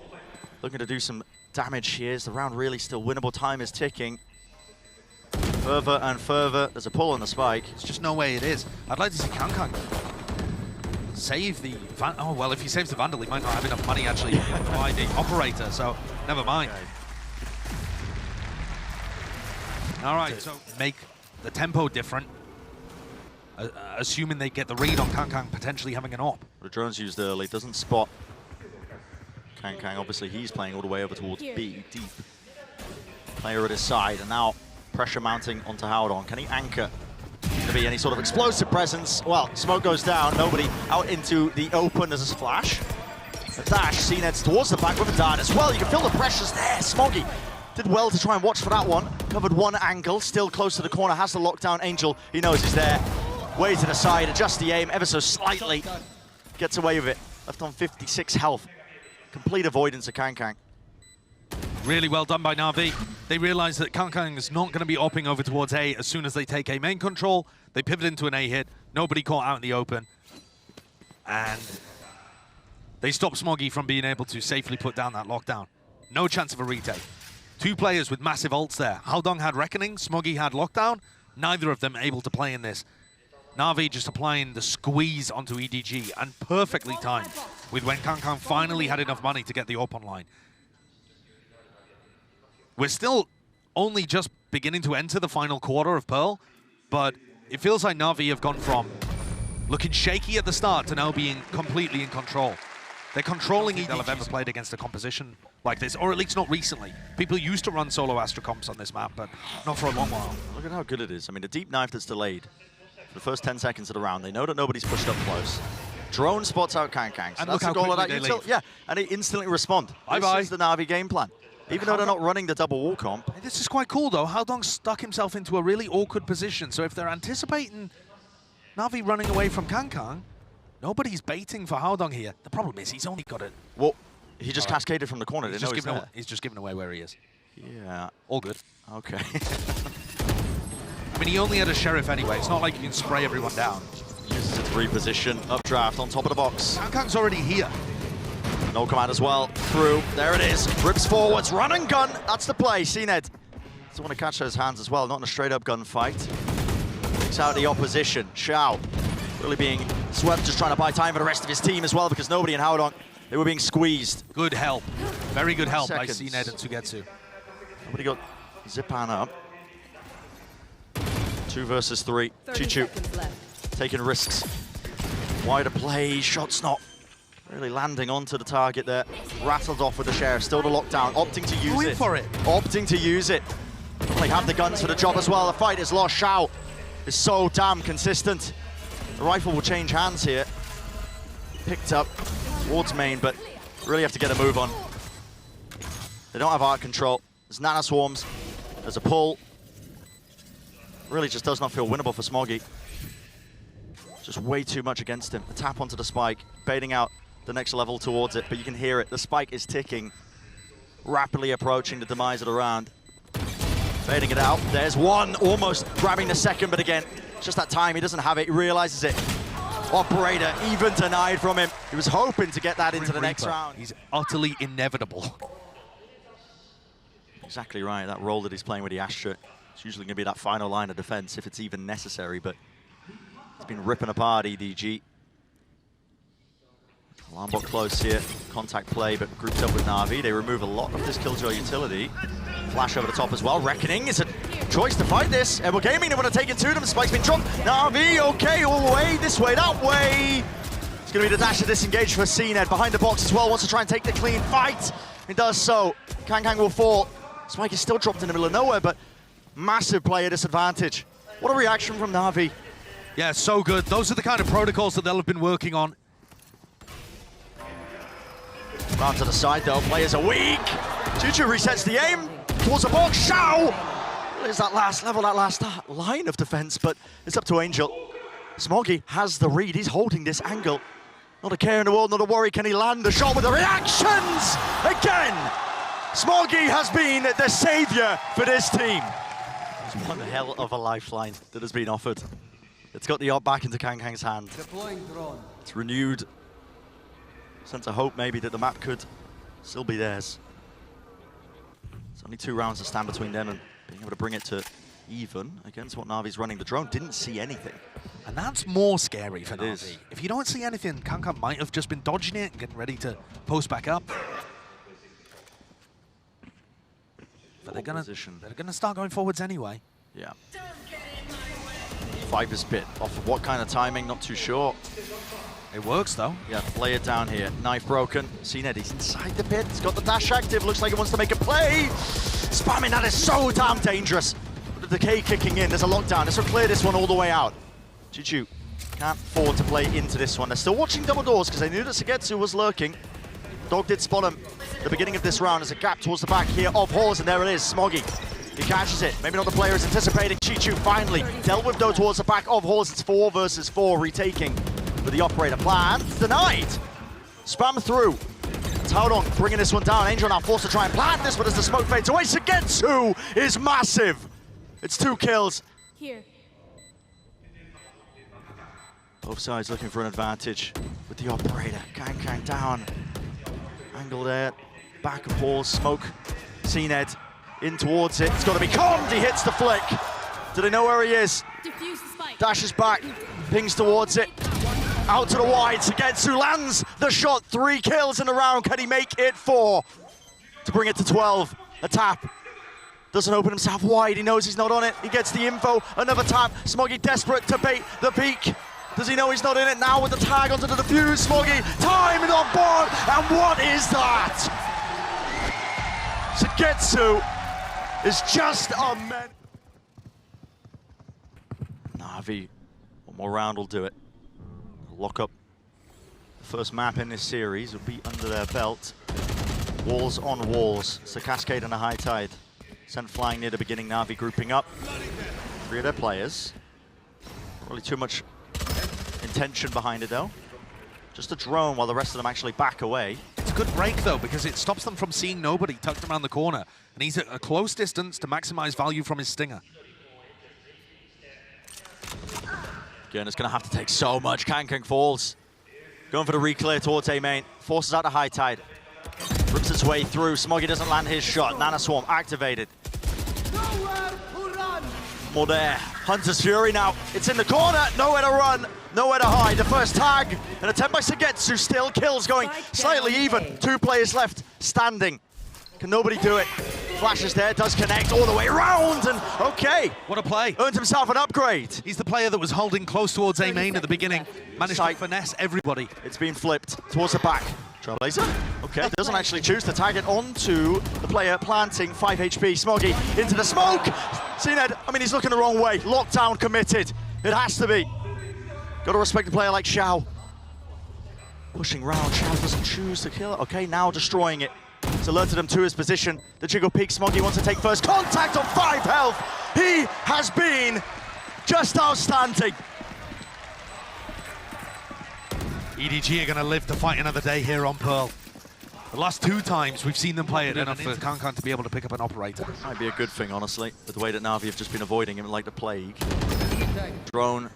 looking to do some damage here. Is the round really still winnable? Time is ticking. Further and further. There's a pull on the spike. There's just no way it is. I'd like to see KrÜ save the oh well, if he saves the Vandal, he might not have enough money actually to buy the operator, so never mind. Okay. All right, so make the tempo different, assuming they get the read on KrÜ potentially having an op. The drone's used early, doesn't spot KrÜ. Obviously he's playing all the way over towards B, deep. Player at his side, and now pressure mounting onto Haodong. Can he anchor? To be any sort of explosive presence. Well, smoke goes down, nobody out into the open. There's a splash. A dash, cNed's towards the back with a dart as well. You can feel the pressures there. Smoggy did well to try and watch for that one. Covered one angle, still close to the corner, has the lockdown. Angel, he knows he's there. Way to the side, adjusts the aim ever so slightly. Gets away with it. Left on 56 health. Complete avoidance of KrÜ. Really well done by NAVI. They realize that KrÜ is not going to be opping over towards A as soon as they take A main control. They pivot into an A hit. Nobody caught out in the open. And they stop Smoggy from being able to safely put down that lockdown. No chance of a retake. Two players with massive ults there. Haodong had Reckoning, Smoggy had lockdown. Neither of them able to play in this. NAVI just applying the squeeze onto EDG and perfectly timed with when KrÜ finally had enough money to get the op online. We're still only just beginning to enter the final quarter of Pearl, but it feels like NAVI have gone from looking shaky at the start to now being completely in control. They're controlling EDG. They'll have ever played against a composition like this, or at least not recently. People used to run solo Astra comps on this map, but not for a long while. Look at how good it is. I mean, a deep knife that's delayed for the first 10 seconds of the round. They know that nobody's pushed up close. Drone spots out KrÜ. So and that's the goal of that util. Yeah, and they instantly respond. This is the NAVI game plan. Even though they're not running the double wall comp. This is quite cool though. Haodong stuck himself into a really awkward position. So if they're anticipating NAVI running away from KrÜ, nobody's baiting for Haodong here. The problem is he's only got it. Well, he just cascaded from the corner. He's just giving away where he is. Yeah. All good. Okay. I mean, he only had a Sheriff anyway. It's not like you can spray everyone down. Uses it to reposition. Updraft on top of the box. KrÜ's already here. No command as well. Through. There it is. Rips forwards. Run and gun. That's the play. cNed doesn't want to catch those hands as well. Not in a straight-up gunfight. Takes out the opposition. Shao really being swept, just trying to buy time for the rest of his team as well, because nobody in Haodong, they were being squeezed. Good help. Very good help by cNed and SUYGETSU. Nobody got Zyppan up. 2 versus 3. CHICHOO taking risks. Wider play. Shot's not really landing onto the target there. Rattled off with the Sheriff. Still the lockdown. Opting to use it. For it. Opting to use it. They have the guns for the job as well. The fight is lost. Shao is so damn consistent. The rifle will change hands here. Picked up towards main, but really have to get a move on. They don't have art control. There's nano swarms. There's a pull. Really just does not feel winnable for Smoggy. Just way too much against him. The tap onto the spike, baiting out the next level towards it, but you can hear it. The spike is ticking, rapidly approaching the demise of the round. Baiting it out. There's one, almost grabbing the second, but again, just that time, he doesn't have it, he realizes it. Operator even denied from him. He was hoping to get that into the next round. He's utterly inevitable. Exactly right, that role that he's playing with the Astra, it's usually going to be that final line of defense if it's even necessary, but it's been ripping apart EDG. Alarmbot close here, contact play, but grouped up with NAVI. They remove a lot of this Killjoy utility. Flash over the top as well. Reckoning is a choice to fight this. Evo Gaming, they want to take it to them. Spike's been dropped. NAVI, okay, all the way, this way, that way. It's going to be the dash to disengage for cNed. Behind the box as well, wants to try and take the clean fight. It does so. KrÜ will fall. Spike is still dropped in the middle of nowhere, but massive player disadvantage. What a reaction from NAVI. Yeah, so good. Those are the kind of protocols that they'll have been working on. Round to the side though, players are weak. CHICHOO resets the aim towards the box. Shao! There's that last level, that last line of defense, but it's up to Angel. Smoggy has the read. He's holding this angle. Not a care in the world, not a worry. Can he land the shot with the reactions? Again, Smoggy has been the savior for this team. It's one hell of a lifeline that has been offered. It's got the op back into KrÜ's hand. It's renewed sense of hope maybe that the map could still be theirs. It's only 2 rounds to stand between them and being able to bring it to even against what Navi's running. The drone didn't see anything. And that's more scary for Navi. Is. If you don't see anything, KrÜ might have just been dodging it and getting ready to post back up. But they're gonna start going forwards anyway. Yeah. Viper's bit off of what kind of timing, not too sure. It works though. Yeah, play it down here. Knife broken. cNed, he's inside the pit. He's got the dash active. Looks like he wants to make a play. Spamming, that is so damn dangerous. But the decay kicking in. There's a lockdown. This will clear this one all the way out. CHICHOO can't afford to play into this one. They're still watching double doors because they knew that Zellsis was lurking. Dog did spot him at the beginning of this round. There's a gap towards the back here of Halls, and there it is, Smoggy. He catches it. Maybe not the player is anticipating. CHICHOO finally dealt with though towards the back of Halls. It's 4 versus 4 retaking. But the operator plan denied. Spam through. It's Haodong bringing this one down. Angel now forced to try and plant this, but as the smoke fades away, Zellsis is massive. It's 2 kills. Here. Both sides looking for an advantage with the operator. KrÜ down. Angle there. Back of Halls. Smoke. cNed in towards it. It's got to be calmed. He hits the flick. Do they know where he is? Diffuse the spike. Dashes back. Pings towards it. Out to the wide. Zellsis lands the shot. 3 kills in the round. Can he make it 4? To bring it to 12. A tap. Doesn't open himself wide. He knows he's not on it. He gets the info. Another tap. Smoggy desperate to bait the peak. Does he know he's not in it now with the tag onto the defuse? Smoggy, time and on board. And what is that? Zellsis is just a man. Navi, one more round will do it. Lock up the first map in this series will be under their belt. Walls on walls. It's a cascade and a high tide. Sent flying near the beginning. Navi grouping up. 3 of their players. Not really too much intention behind it though. Just a drone while the rest of them actually back away. It's a good break though, because it stops them from seeing nobody tucked around the corner. And he's at a close distance to maximize value from his stinger. Again, it's going to have to take so much. KrÜ falls. Going for the reclear towards A main. Forces out the high tide. Rips its way through. Smoggy doesn't land his shot. Nana Swarm activated. More there. Hunter's Fury now. It's in the corner. Nowhere to run. Nowhere to hide. The first tag. An attempt by Zellsis. Still kills going slightly even. 2 players left standing. Can nobody do it? Flashes there. Does connect all the way around. And okay. What a play. Earned himself an upgrade. He's the player that was holding close towards A main at the beginning. Managed to finesse everybody. It's been flipped towards the back. Trailblazer. Okay, doesn't actually choose to tag it onto the player planting 5 HP. Smoggy into the smoke. cNed, I mean, he's looking the wrong way. Lockdown committed. It has to be. Got to respect a player like Shao. Pushing round. Shao doesn't choose to kill it. Okay, now destroying it. It's alerted him to his position. The jiggle peak. Smoggy wants to take first contact on 5 health. He has been just outstanding. EDG are going to live to fight another day here on Pearl. The last 2 times we've seen them play it enough for KrÜ to be able to pick up an operator. Might be a good thing, honestly, with the way that Navi have just been avoiding him like the plague. Drone.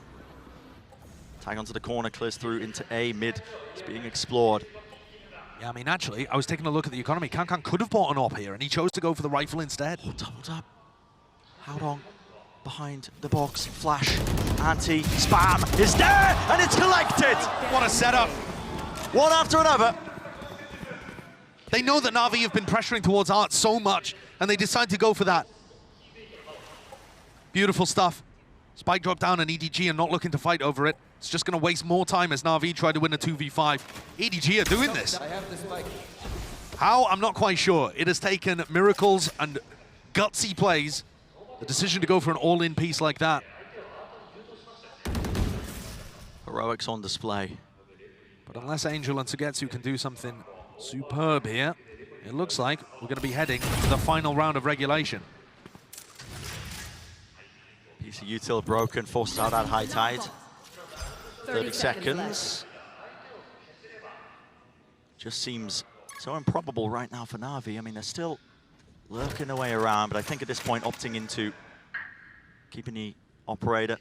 Tag onto the corner, clears through into A mid. It's being explored. Yeah, I mean, actually, I was taking a look at the economy. KrÜ could have bought an op here, and he chose to go for the rifle instead. Oh, doubled up. Haodong behind the box. Flash. Anti. Spam is there, and it's collected. What a setup. One after another. They know that Navi have been pressuring towards Art so much, and they decide to go for that. Beautiful stuff. Spike drop down, and EDG are not looking to fight over it. It's just going to waste more time as Navi try to win a 2v5. EDG are doing this. How? I'm not quite sure. It has taken miracles and gutsy plays. The decision to go for an all-in piece like that. Heroics on display. But unless Angel and Zellsis can do something superb here, it looks like we're going to be heading to the final round of regulation. Piece of util broken, forces out that high tide. 30 seconds. Just seems so improbable right now for Navi. I mean, they're still lurking their way around, but I think at this point opting into keeping the operator.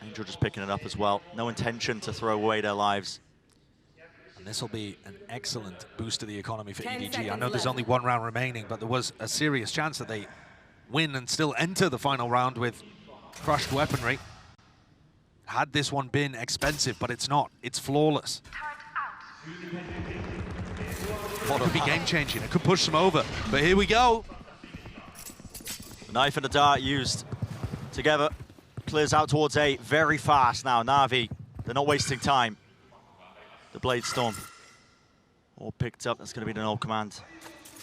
Angel just picking it up as well. No intention to throw away their lives. And this will be an excellent boost to the economy for EDG. I know there's only one round remaining, but there was a serious chance that they win and still enter the final round with crushed weaponry. Had this one been expensive, but it's not. It's flawless. It could be game-changing. It could push them over, but here we go. The knife and the dart used together. Clears out towards A very fast now. Navi, they're not wasting time. The Blade Storm all picked up. That's going to be the null command.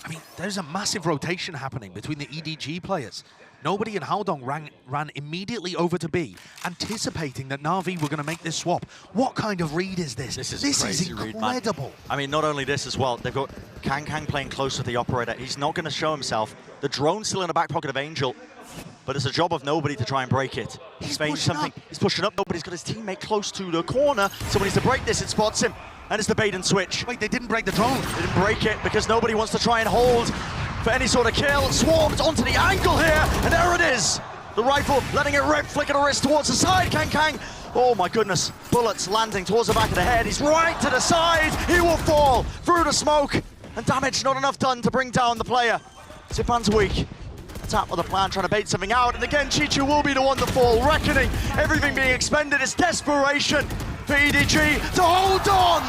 I mean, there's a massive rotation happening between the EDG players. Nobody in Haodong ran immediately over to B, anticipating that Navi were going to make this swap. What kind of read is this? This is incredible. Read, I mean, not only this as well, they've got KrÜ playing close with the operator. He's not going to show himself. The drone's still in the back pocket of Angel, but it's a job of nobody to try and break it. He's pushing something. He's pushing up. Nobody's got his teammate close to the corner. Someone needs to break this. It spots him. And it's the bait and switch. Wait, they didn't break the drone. They didn't break it because nobody wants to try and hold for any sort of kill. Swarmed onto the angle here, and there it is. The rifle letting it rip, flicking a wrist towards the side. KrÜ. Oh my goodness. Bullets landing towards the back of the head. He's right to the side. He will fall through the smoke. And damage not enough done to bring down the player. Zyppan's weak. Tap with the plan, trying to bait something out. And again, CHICHOO will be the one to fall. Reckoning, everything being expended. It's desperation for EDG to hold on.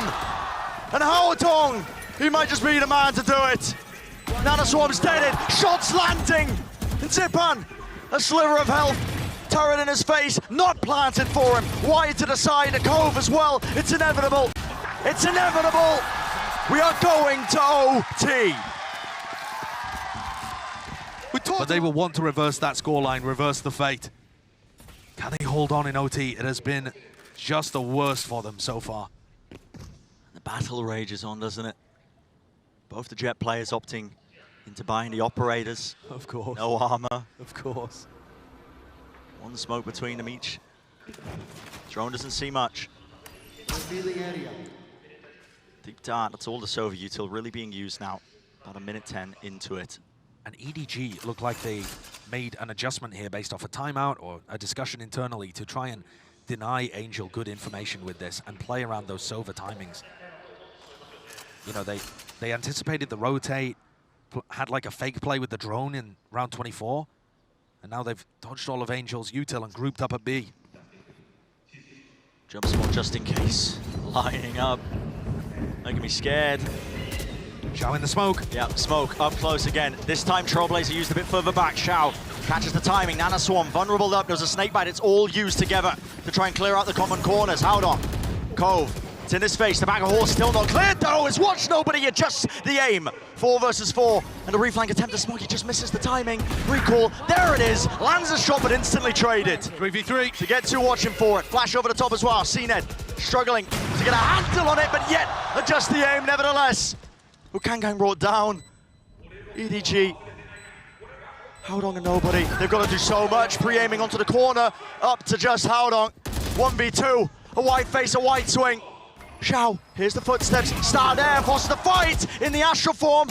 And Haodong, he might just be the man to do it. Nanoswarm's deaded, shots landing. And Zyppan, a sliver of health. Turret in his face, not planted for him. Wide to the side, a cove as well. It's inevitable. It's inevitable. We are going to OT. But they will want to reverse that scoreline, reverse the fate. Can they hold on in OT? It has been just the worst for them so far. The battle rages on, doesn't it? Both the Jet players opting into buying the operators. Of course. No armor. Of course. One smoke between them each. Drone doesn't see much. Deep dart, that's all the Sova util really being used now. About a minute 10 into it. And EDG looked like they made an adjustment here based off a timeout or a discussion internally to try and deny Angel good information with this and play around those Sova timings. You know, they anticipated the rotate, had like a fake play with the drone in round 24, and now they've dodged all of Angel's util and grouped up at B. Jump smoke just in case. Lining up. Making me scared. Shao in the smoke. Yeah, smoke up close again. This time Trailblazer used a bit further back. Shao catches the timing. Nanoswarm vulnerable up. There's a snake bite. It's all used together to try and clear out the common corners. Haodong. Cove. It's in his face. The back of horse still not cleared though. It's watch nobody adjusts the aim. 4 versus 4. And the reflank attempt of Smoggy just misses the timing. Recall. There it is. Lands a shot but instantly traded. 3v3. ZmjjKK watching for it. Flash over the top as well. cNed struggling to get a handle on it, but yet adjust the aim nevertheless. KrÜ brought down. EDG. Haodong and nobody. They've got to do so much. Pre-aiming onto the corner. Up to just Haodong. 1v2. A wide face, a wide swing. Shao, here's the footsteps. Star there, forces the fight in the astral form.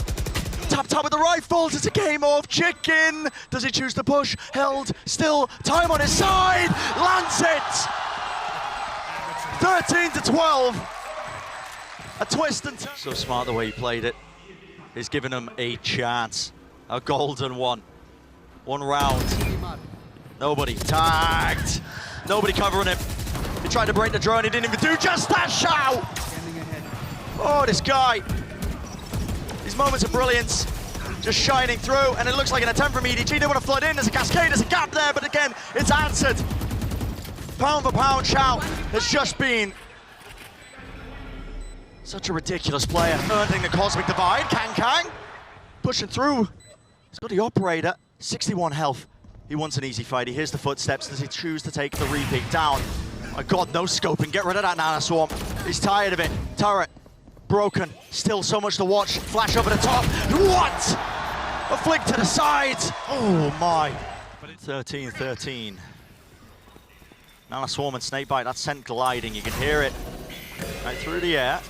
Tap with the rifles. It's a game of chicken. Does he choose to push? Held. Still. Time on his side. Lands it. 13-12. A twist and turn. So smart the way he played it. He's given him a chance. A golden one. One round. Nobody tagged. Nobody covering him. He tried to break the drone. He didn't even do just that. Shao. Oh, this guy. These moments of brilliance just shining through. And it looks like an attempt from EDG. They want to flood in. There's a cascade. There's a gap there. But again, it's answered. Pound for pound, Shao has just been such a ridiculous player, earning the Cosmic Divide. KrÜ pushing through. He's got the operator, 61 health. He wants an easy fight. He hears the footsteps. Does he choose to take the repeat down? My God, no scoping. Get rid of that Nanoswarm. He's tired of it. Turret, broken. Still so much to watch. Flash over the top. What? A flick to the side. Oh my. 13-13. Now a swarm and snakebite, that's sent gliding. You can hear it right through the air.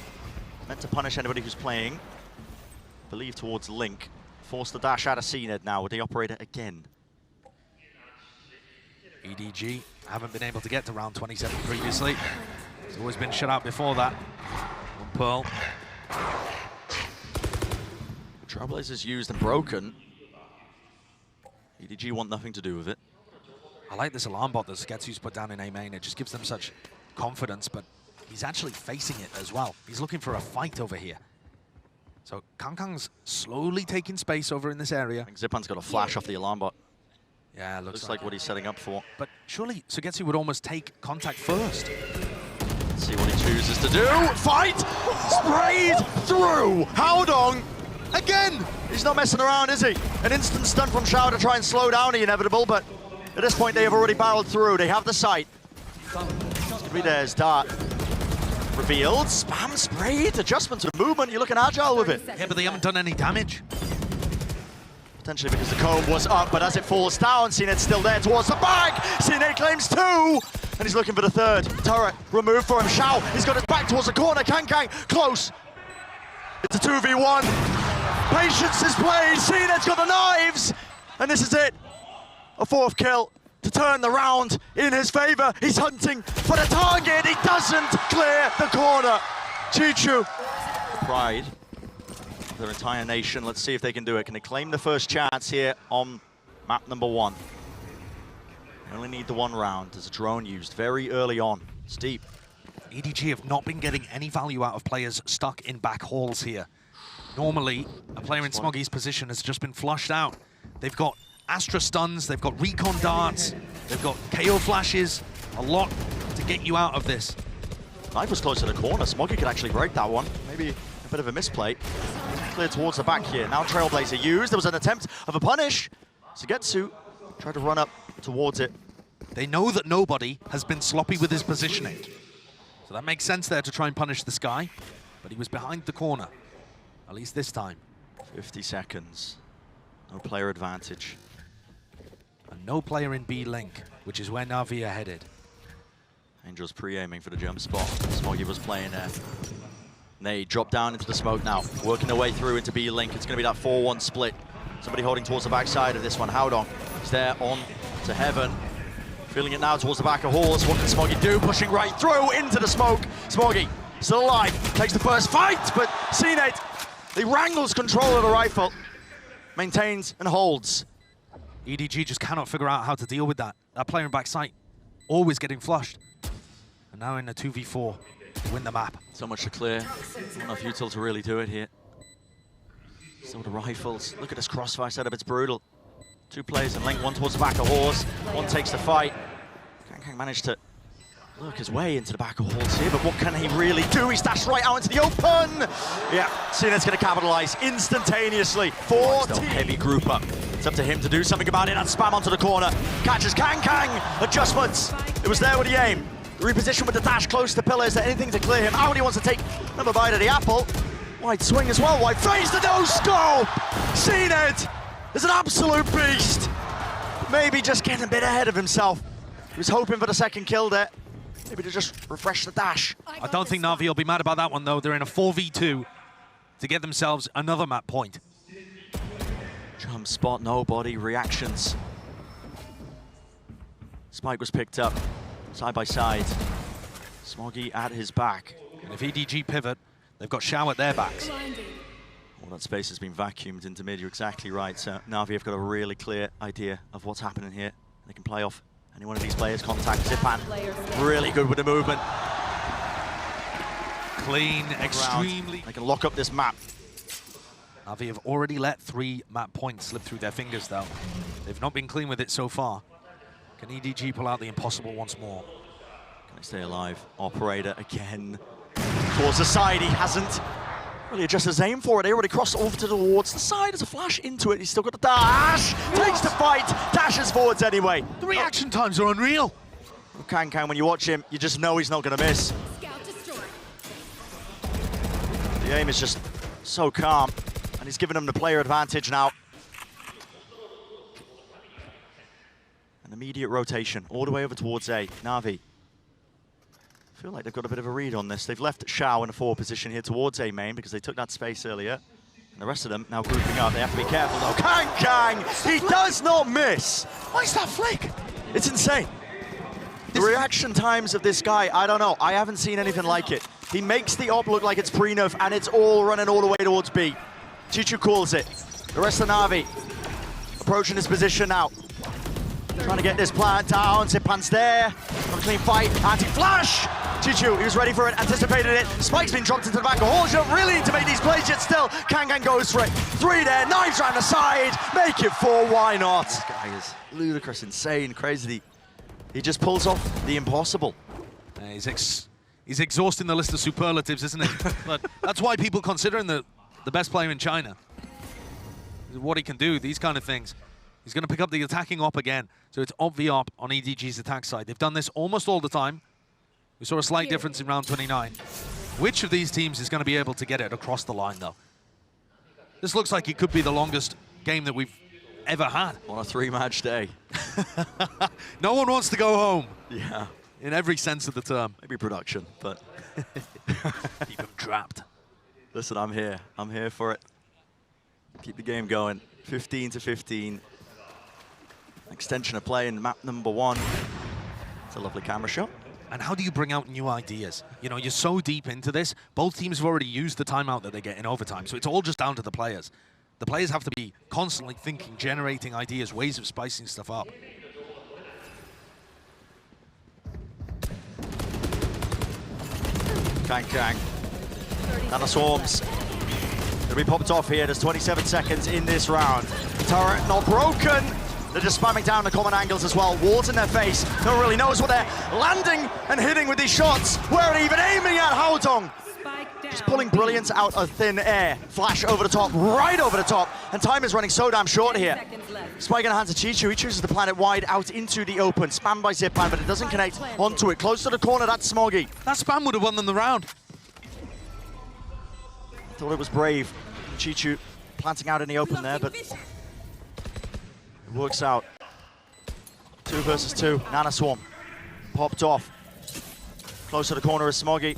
Meant to punish anybody who's playing. Believe towards Link. Force the dash out of cNed now with the operator again. EDG haven't been able to get to round 27 previously. He's always been shut out before that. One Pearl. Trailblazers used and broken. EDG want nothing to do with it. I like this alarm bot that ZellSis's put down in A main. It just gives them such confidence, but he's actually facing it as well. He's looking for a fight over here. So KangKang's slowly taking space over in this area. I think Zyppan's got a flash off the alarm bot. Yeah, Looks like what he's setting up for. But surely ZellSis would almost take contact first. Let's see what he chooses to do. Fight! Sprayed through! Haodong! Again! He's not messing around, is he? An instant stun from Shao to try and slow down the inevitable, but at this point they have already barreled through. They have the sight. There's Dart. Revealed, spam sprayed, adjustment to the movement. You're looking agile with it. Yeah, but they haven't done any damage. Potentially because the comb was up, but as it falls down, cNed's still there towards the back. cNed claims 2, and he's looking for the 3rd. Turret removed for him. Shao, he's got his back towards the corner. KangKang close. It's a 2v1. Patience is played. cNed's got the knives, and this is it. A 4th kill to turn the round in his favor. He's hunting for the target. He doesn't clear the corner. CHICHOO. Pride. Their entire nation. Let's see if they can do it. Can they claim the first chance here on map number 1? They only need the 1 round. There's a drone used very early on. It's deep. EDG have not been getting any value out of players stuck in back halls here. Normally, a player in Smoggy's position has just been flushed out. They've got Astra stuns, they've got recon darts, they've got KO flashes, a lot to get you out of this. Knife was close to the corner. Smoggy could actually break that one. Maybe a bit of a misplay. Clear towards the back here. Now Trailblazer used. There was an attempt of a punish. ZellSis tried to run up towards it. They know that nobody has been sloppy with his positioning. So that makes sense there to try and punish this guy. But he was behind the corner, at least this time. 50 seconds. No player advantage. And no player in B link, which is where NAVI are headed. Angel's pre-aiming for the jump spot. Smoggy was playing there. They drop down into the smoke now, working their way through into B link. It's going to be that 4-1 split. Somebody holding towards the backside of this one. Haodong is there on to heaven. Feeling it now towards the back of halls. What can Smoggy do? Pushing right through into the smoke. Smoggy still alive. Takes the first fight, but cNed, he wrangles control of the rifle. Maintains and holds. EDG just cannot figure out how to deal with that. That player in backside always getting flushed. And now in a 2v4 to win the map. So much to clear. Not enough util to really do it here. So the rifles. Look at this crossfire setup, it's brutal. 2 players in link, one towards the back of horse, one takes the fight. KangKang managed to work his way into the back of horse here, but what can he really do? He's dashed right out into the open! Yeah, cNed's gonna capitalize instantaneously. 14 heavy group up. It's up to him to do something about it and spam onto the corner. Catches KangKang, adjustments. It was there with the aim. Reposition with the dash close to pillars. Is there anything to clear him? Out, he wants to take another bite of the apple. Wide swing as well, wide face, the no-scope! cNed is an absolute beast. Maybe just getting a bit ahead of himself. He was hoping for the 2nd kill there. Maybe to just refresh the dash. I don't think NAVI will be mad about that one though. They're in a 4v2 to get themselves another map point. Jump spot, nobody, reactions. Spike was picked up, side by side. Smoggy at his back. And if EDG pivot, they've got Shao at their backs. All that space has been vacuumed into mid, you're exactly right. So NAVI have got a really clear idea of what's happening here. They can play off any one of these players. Contact Zyppan, really good with the movement. Clean, extremely. They can lock up this map. NAVI have already let 3 map points slip through their fingers though. They've not been clean with it so far. Can EDG pull out the impossible once more? Can they stay alive? Operator again. Towards the side, he hasn't really adjusted his aim for it. They already crossed over towards the side. There's a flash into it. He's still got the dash. Takes the fight. Dashes forwards anyway. The reaction times are unreal. KangKang, when you watch him, you just know he's not going to miss. The aim is just so calm. And he's giving them the player advantage now. An immediate rotation all the way over towards A. NAVI. I feel like they've got a bit of a read on this. They've left Shao in a forward position here towards A main because they took that space earlier. And the rest of them now grouping up. They have to be careful though. KRÜ, he does not miss. Why is that flick? It's insane. The reaction times of this guy, I don't know. I haven't seen anything like it. He makes the op look like it's pre-nerf and it's all running all the way towards B. CHICHOO calls it. The rest of NAVI approaching his position now. Trying to get this plant down. Zyppan's there. Not a clean fight. Anti-flash. CHICHOO, he was ready for it, anticipated it. Spike's been dropped into the back of Hall. You don't really need to make these plays yet still. KRÜ goes for it. 3 there. Knives around the side. Make it 4. Why not? This guy is ludicrous, insane, crazy. He just pulls off the impossible. He's exhausting the list of superlatives, isn't he? But that's why people consider him the best player in China. What he can do, these kind of things. He's going to pick up the attacking op again. So it's op v op on EDG's attack side. They've done this almost all the time. We saw a slight difference in round 29. Which of these teams is going to be able to get it across the line, though? This looks like it could be the longest game that we've ever had. On a 3-match day. No one wants to go home. Yeah. In every sense of the term. Maybe production, but... Keep him trapped. Listen, I'm here. I'm here for it. Keep the game going. 15-15. Extension of play in map number 1. It's a lovely camera shot. And how do you bring out new ideas? You know, you're so deep into this. Both teams have already used the timeout that they get in overtime, so it's all just down to the players. The players have to be constantly thinking, generating ideas, ways of spicing stuff up. KRÜ. Nano Swarms. Gonna be popped off here. There's 27 seconds in this round. Turret not broken. They're just spamming down the common angles as well. Walls in their face. No one really knows what they're landing and hitting with these shots. Where are they even aiming at? Haodong. Just pulling brilliance out of thin air. Flash over the top, right over the top. And time is running so damn short here. Spike in the hands of CHICHOO. He chooses to plant it wide out into the open. Spammed by Zyppan, but it doesn't connect onto it. Close to the corner, that's Smoggy. That spam would have won them the round. Thought it was brave. CHICHOO planting out in the open there, but it works out. 2 versus 2. Nana Swarm popped off. Close to the corner is Smoggy.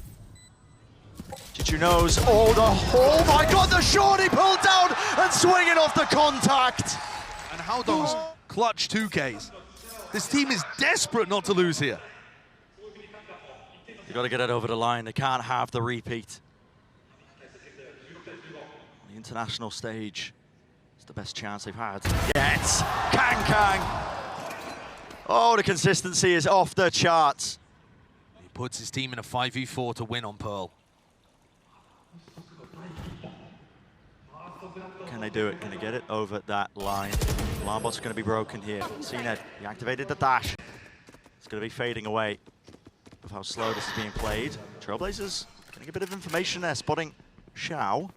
CHICHOO knows. Oh my god, the short he pulled down and swinging off the contact. And Haodong's clutch 2Ks. This team is desperate not to lose here. You got to get it over the line. They can't have the repeat. On the international stage, it's the best chance they've had. Yes, KRÜ. Oh, the consistency is off the charts. He puts his team in a 5v4 to win on Pearl. Can they do it? Can they get it over that line? Alarm bots are going to be broken here. cNed, he activated the dash. It's going to be fading away of how slow this is being played. Trailblazers getting a bit of information there, spotting Shao.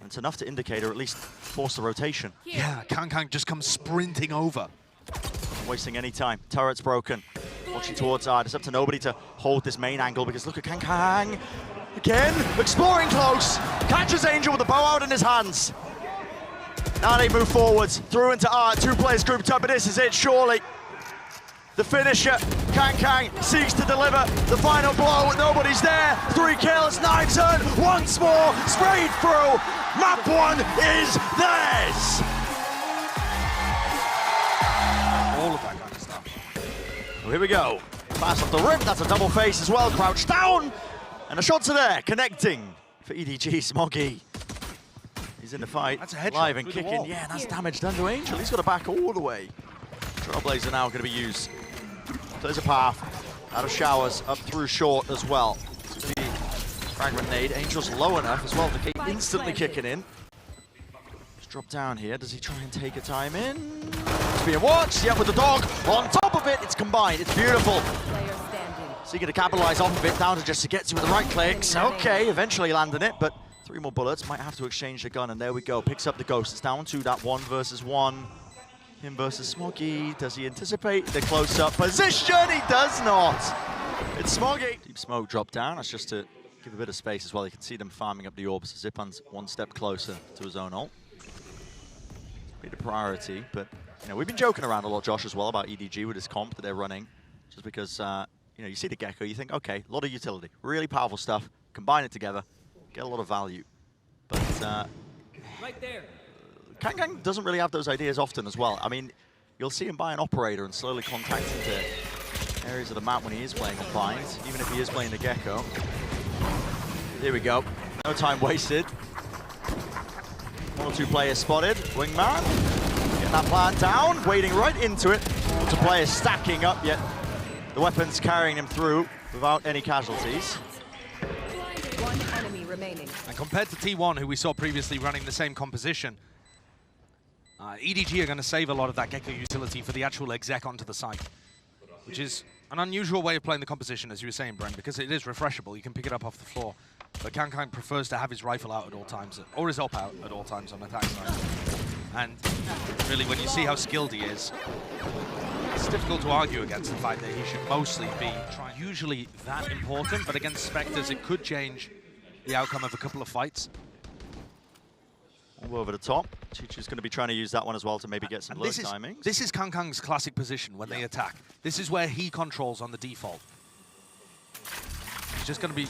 And it's enough to indicate or at least force the rotation. Yeah, KRÜ just comes sprinting over. Not wasting any time. Turret's broken. Watching towards Ard. It's up to nobody to hold this main angle because look at KRÜ. Again, exploring close. Catches Angel with the bow out in his hands. Now they move forwards. Through into Art. 2 players grouped up, but this is it, surely. The finisher. KRÜ seeks to deliver the final blow. Nobody's there. 3 kills. Knives earned. Once more. Sprayed through. Map 1 is theirs. All of that kind of stuff. Well, here we go. Pass off the rim. That's a double face as well. Crouched down. And the shots are there, connecting for EDG. Smoggy. He's in the fight, that's a headshot live and through the kicking. wall. Yeah, and that's damage done to Angel. He's got to back all the way. Trailblazer now going to be used. There's a path out of showers, up through short as well. It's going to be frag grenade. Angel's low enough as well to keep instantly kicking in. Just drop down here. Does he try and take a time in? It's being watched. Yeah, with the dog on top of it. It's combined. It's beautiful. So you're going to capitalize off of it, down to just ZUYGETSU with the right clicks. Okay, eventually landing it, but 3 more bullets. Might have to exchange the gun, and there we go. Picks up the ghost. It's down to that 1 versus 1. Him versus Smoggy. Does he anticipate the close-up position? He does not. It's Smoggy. Deep smoke drop down. That's just to give a bit of space as well. You can see them farming up the orbs. Zyppan's 1 step closer to his own ult. Be the priority, but You know, we've been joking around a lot, Josh, as well, about EDG with this comp that they're running. Just because, you know, you see the Gecko, you think, okay, a lot of utility, really powerful stuff, combine it together, get a lot of value. But right there. KRÜ doesn't really have those ideas often as well. I mean, you'll see him buy an operator and slowly contact into areas of the map when he is playing on Bind, even if he is playing the Gecko. Here we go. No time wasted. 1 or 2 players spotted. Wingman. Getting that plant down. Wading right into it. Lots of players stacking up, yet the weapons carrying him through without any casualties. 1 enemy remaining. And compared to T1, who we saw previously running the same composition, EDG are going to save a lot of that Gecko utility for the actual exec onto the site, which is an unusual way of playing the composition, as you were saying, Brent, because it is refreshable. You can pick it up off the floor. But KRÜ prefers to have his rifle out at all times, or his op out at all times on attack side. And really, when you see how skilled he is, it's difficult to argue against the fact that he should mostly be usually that important, but against Spectres, it could change the outcome of a couple of fights. All over the top. CHICHOO's going to be trying to use that one as well to maybe get some low timings. This is KRÜ's classic position when they attack. This is where he controls on the default. He's just going to be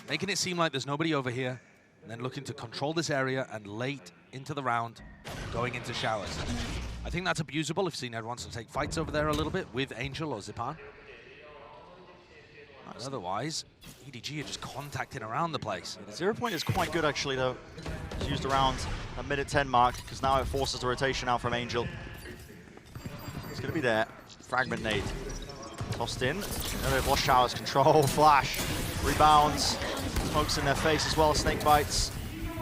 making it seem like there's nobody over here, and then looking to control this area, and late into the round, going into showers. I think that's abusable if cNed wants to take fights over there a little bit with Angel or Zyppan. Otherwise, EDG are just contacting around the place. The 0 point is quite good, actually, though. It's used around a minute 10 mark, because now it forces the rotation out from Angel. It's going to be there. Fragment nade. Tossed in. They've lost Shower's control. Flash. Rebounds. Smokes in their face as well. Snake bites.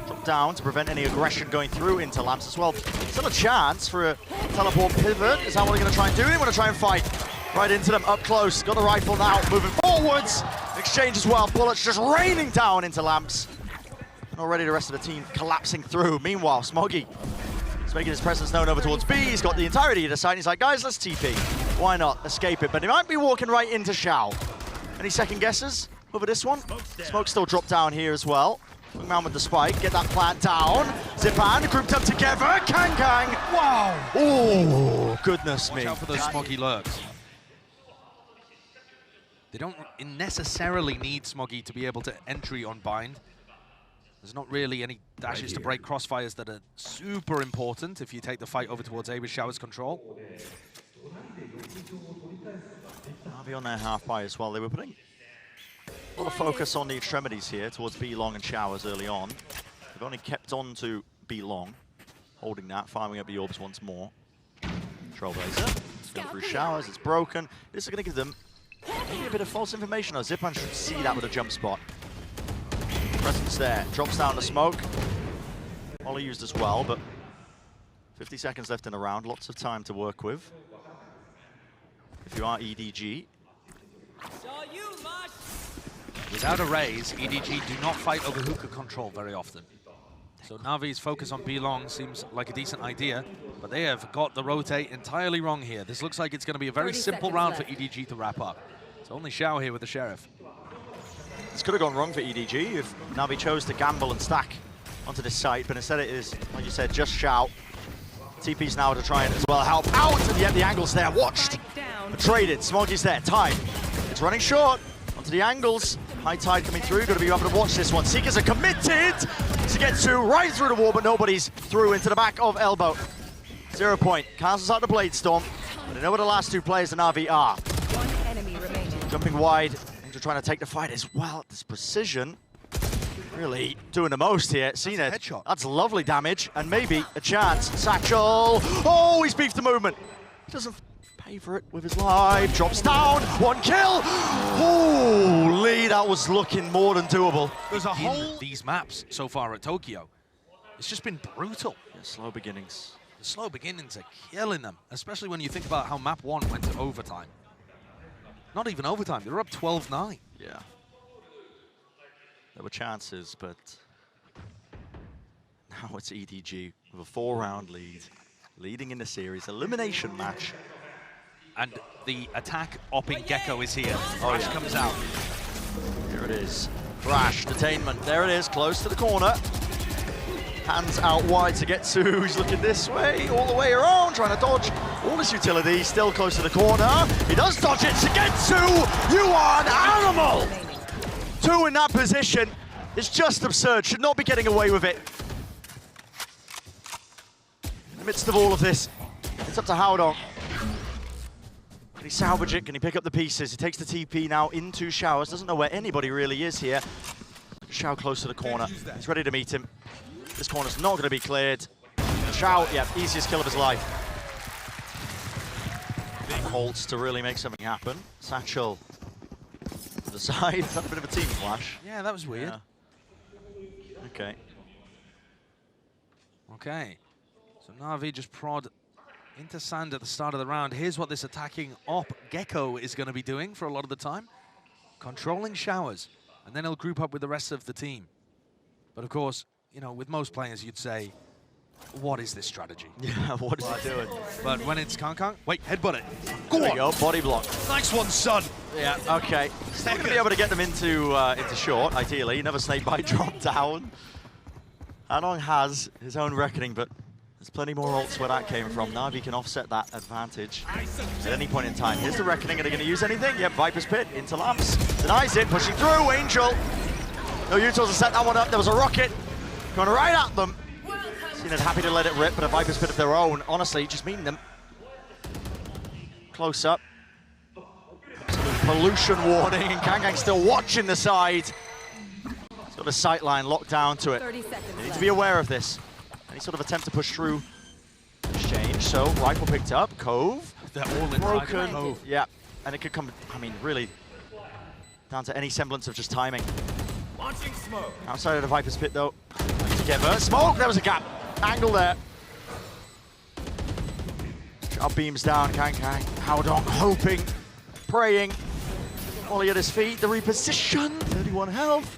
Drop down to prevent any aggression going through into Lamps as well. Still a chance for a teleport pivot. Is that what they're going to try and do? They want to try and fight. Right into them, up close. Got the rifle now, moving forwards. Exchange as well. Bullets just raining down into Lamps. And already the rest of the team collapsing through. Meanwhile, Smoggy is making his presence known over towards B. He's got the entirety of the site. And he's like, guys, let's TP. Why not? Escape it. But he might be walking right into Shao. Any second guesses over this one? Smoke still dropped down here as well. Wingman with the spike, get that plant down. Zyppan grouped up together. KRÜ. Wow. Oh, goodness me. Watch out for those Smoggy lurks. They don't necessarily need Smoggy to be able to entry on Bind. There's not really any dashes to break crossfires that are super important if you take the fight over towards A with Shower's control. NAVI on their half buy as well. They were putting a lot of focus on the extremities here towards B long and Showers early on. They've only kept on to B long, holding that, farming up the orbs once more. Trailblazer, going through Showers, it's broken. This is going to give them maybe a bit of false information. Zyppan should see that with a jump spot. Presence there, drops down the smoke. Molly used as well, but 50 seconds left in the round, lots of time to work with. If you are EDG. Without a raise, EDG do not fight over hookah control very often. So Navi's focus on B long seems like a decent idea, but they have got the rotate entirely wrong here. This looks like it's going to be a very simple round for EDG to wrap up. It's only Shao here with the Sheriff. This could have gone wrong for EDG if NAVI chose to gamble and stack onto this site, but instead it is, like you said, just Shao. TP's now to try and as well help out, and yet the angle's there, watched. Traded, Smoggy's there, time. It's running short, onto the angles. High tide coming through, got to be able to watch this one. Seekers are committed to get to right through the wall, but nobody's through into the back of Elbow. 0 point, cancels out the Blade Storm, but they know where the last 2 players in NAVI are. 1 enemy remaining. Jumping wide, Angel trying to take the fight as well. This precision, really doing the most here. cNed, that's lovely damage, and maybe a chance. Satchel, oh, he's beefed the movement. He doesn't pay for it with his life, drops down, 1 kill. Holy, that was looking more than doable. There's a whole these maps so far at Tokyo. It's just been brutal. Yeah, slow beginnings. The slow beginnings are killing them, especially when you think about how map 1 went to overtime. Not even overtime, they were up 12-9. Yeah. There were chances, but now it's EDG with a 4-round lead, leading in the series. Elimination match. And the attack opping Gecko is here. Thrash comes out. Here it is. Thrash, detainment. There it is, close to the corner. Hands out wide to ZmjjKK. He's looking this way, all the way around, trying to dodge all his utility. Still close to the corner. He does dodge it. ZmjjKK, you are an animal! 2 in that position. It's just absurd. Should not be getting away with it. In the midst of all of this, it's up to Haodong. Can he salvage it? Can he pick up the pieces? He takes the TP now into Showers. Doesn't know where anybody really is here. Shao close to the corner. He's ready to meet him. This corner's not going to be cleared. Shao, yeah, easiest kill of his life. Big halts to really make something happen. Satchel to the side. Is that a bit of a team flash? Yeah, that was weird. Yeah. Okay. Okay. So NAVI just prod into sand at the start of the round. Here's what this attacking op ZmjjKK is going to be doing for a lot of the time. Controlling Showers. And then he'll group up with the rest of the team. But of course, you know, with most players, you'd say, what is this strategy? Yeah, what is he doing? But when it's KRÜ, wait, headbutt it. There we go, body block. Nice one, son. Yeah, okay. Still going to be able to get them into short, ideally. Another snake bite drop down. Haodong has his own reckoning, but there's plenty more ults where that came from. NAVI can offset that advantage at any point in time. Here's the reckoning. Are they going to use anything? Yep, Viper's Pit into Lamps. Denies it, pushing through. Angel. No utils to set that one up. There was a rocket going right at them. cNed happy to let it rip, but a Viper's Pit of their own. Honestly, just meeting them. Close up. Pollution warning, and KRÜ still watching the side. He's got a sight line locked down to it. 30 seconds They need left. to be aware of this. Any sort of attempt to push through exchange. So rifle picked up, Cove. They're all in Broken. Cove. Yeah, and it could come, I mean, really down to any semblance of just timing. Launching smoke. Outside of the Viper's Pit though. Together. Smoke, there was a gap. Angle there. Shao beams down, KRÜ. Haodong hoping, praying. Ollie at his feet, the reposition. 31 health.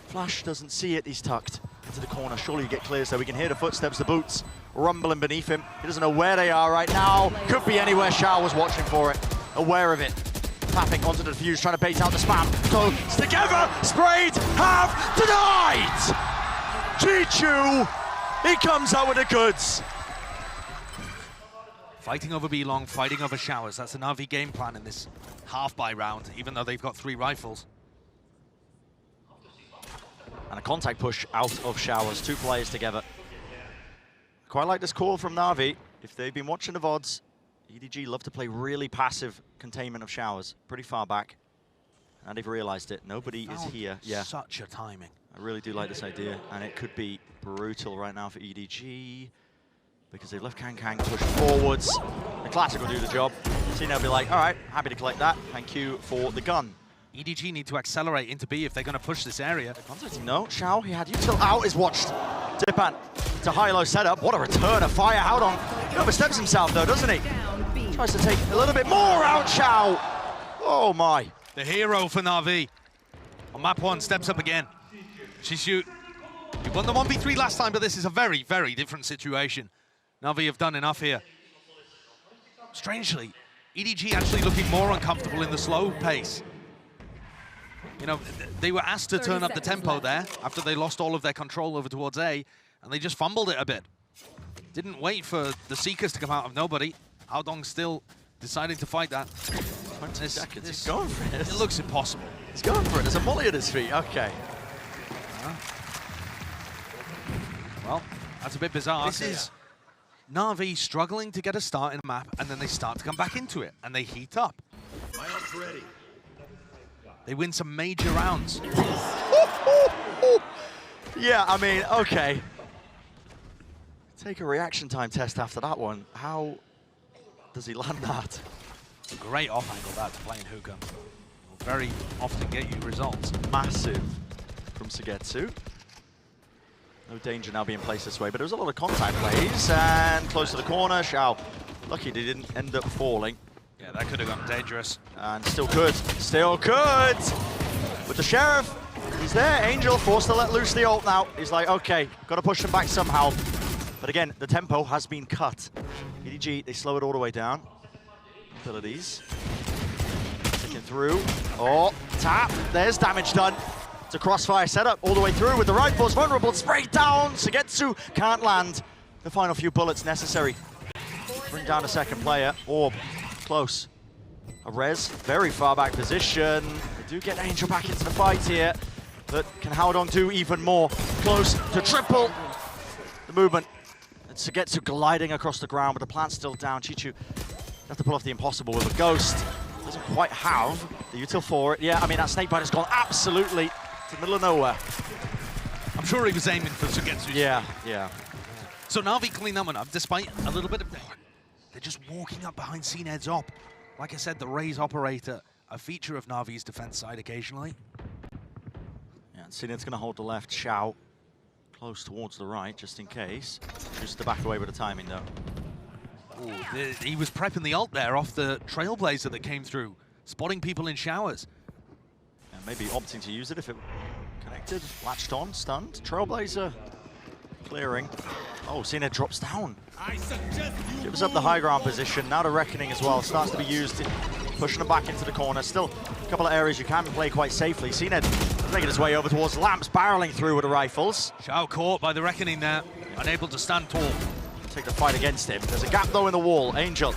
Flash doesn't see it, he's tucked into the corner. Surely you get clears though. We can hear the footsteps, the boots rumbling beneath him. He doesn't know where they are right now. Could be anywhere. Shao was watching for it, aware of it. Tapping onto the defuse, trying to bait out the spam. Close together, sprayed, have denied! CHICHOO, he comes out with the goods. Fighting over B-Long, fighting over Showers. That's a NAVI game plan in this half-buy round, even though they've got 3 rifles. And a contact push out of Showers, 2 players together. Quite like this call from NAVI. If they've been watching the VODs, EDG love to play really passive containment of Showers, pretty far back. And they've realized it, nobody is here. Yeah, Such a timing. I really do like this idea, and it could be brutal right now for EDG, because they've left KRÜ push forwards. The Classic will do the job. cNed will be like, all right, happy to collect that. Thank you for the gun. EDG need to accelerate into B if they're going to push this area. Contacting, no, Shao, he had util out, is watched. Zyppan to high-low setup. What a return of fire. Haodong, he oversteps himself though, doesn't he? Down B. Tries to take a little bit more out, Shao. Oh my. The hero for NAVI. On map 1, steps up again. CHICHOO. He won the 1v3 last time, but this is a very, very different situation. NAVI have done enough here. Strangely, EDG actually looking more uncomfortable in the slow pace. You know, they were asked to turn up the tempo there after they lost all of their control over towards A, and they just fumbled it a bit. Didn't wait for the Seekers to come out of nobody. Haodong still deciding to fight that. 20 seconds, he's going for it. It looks impossible. He's going for it, there's a molly at his feet, okay. Well, that's a bit bizarre. This is NAVI struggling to get a start in a map, and then they start to come back into it, and they heat up. They win some major rounds. Yeah, I mean, okay. Take a reaction time test after that one. How does he land that? Great off angle that to play in hookah. Will very often get you results. Massive from ZmjjKK. No danger now being placed this way, but there was a lot of contact plays, and close to the corner, Shao. Lucky they didn't end up falling. Yeah, that could have gone dangerous. And still could. Still could! With the Sheriff, he's there. Angel forced to let loose the ult now. He's like, okay, got to push them back somehow. But again, the tempo has been cut. EDG, they slow it all the way down. Abilities. Taking through. Oh, tap. There's damage done. It's a crossfire setup all the way through with the rifles vulnerable. Sprayed down. ZmjjKK can't land the final few bullets necessary. Bring down a second player. Orb, close. A res, very far back position. They do get Angel back into the fight here. But can Haodong do even more? Close to triple the movement. And ZmjjKK gliding across the ground, but the plant's still down. CHICHOO have to pull off the impossible with a ghost. Doesn't quite have the util for it. Yeah, I mean, that snakebite has gone absolutely to the middle of nowhere. I'm sure he was aiming for ZmjjKK. Yeah. So NAVI clean that one up, despite a little bit of... They're just walking up behind cNed's op. Like I said, the Raze operator, a feature of NAVI's defense side occasionally. Yeah, and cNed's going to hold the left. Shao close towards the right, just in case. Just to back away with the timing, though. Ooh, he was prepping the ult there off the Trailblazer that came through, spotting people in showers. And maybe opting to use it if it connected. Latched on, stunned. Trailblazer clearing. Oh, cNed drops down. Gives up the high ground position. Now the Reckoning as well. Starts to be used, pushing them back into the corner. Still a couple of areas you can play quite safely. cNed making his way over towards Lamps, barreling through with the rifles. Shao caught by the Reckoning there, unable to stand tall. Take the fight against him. There's a gap though in the wall. Angel,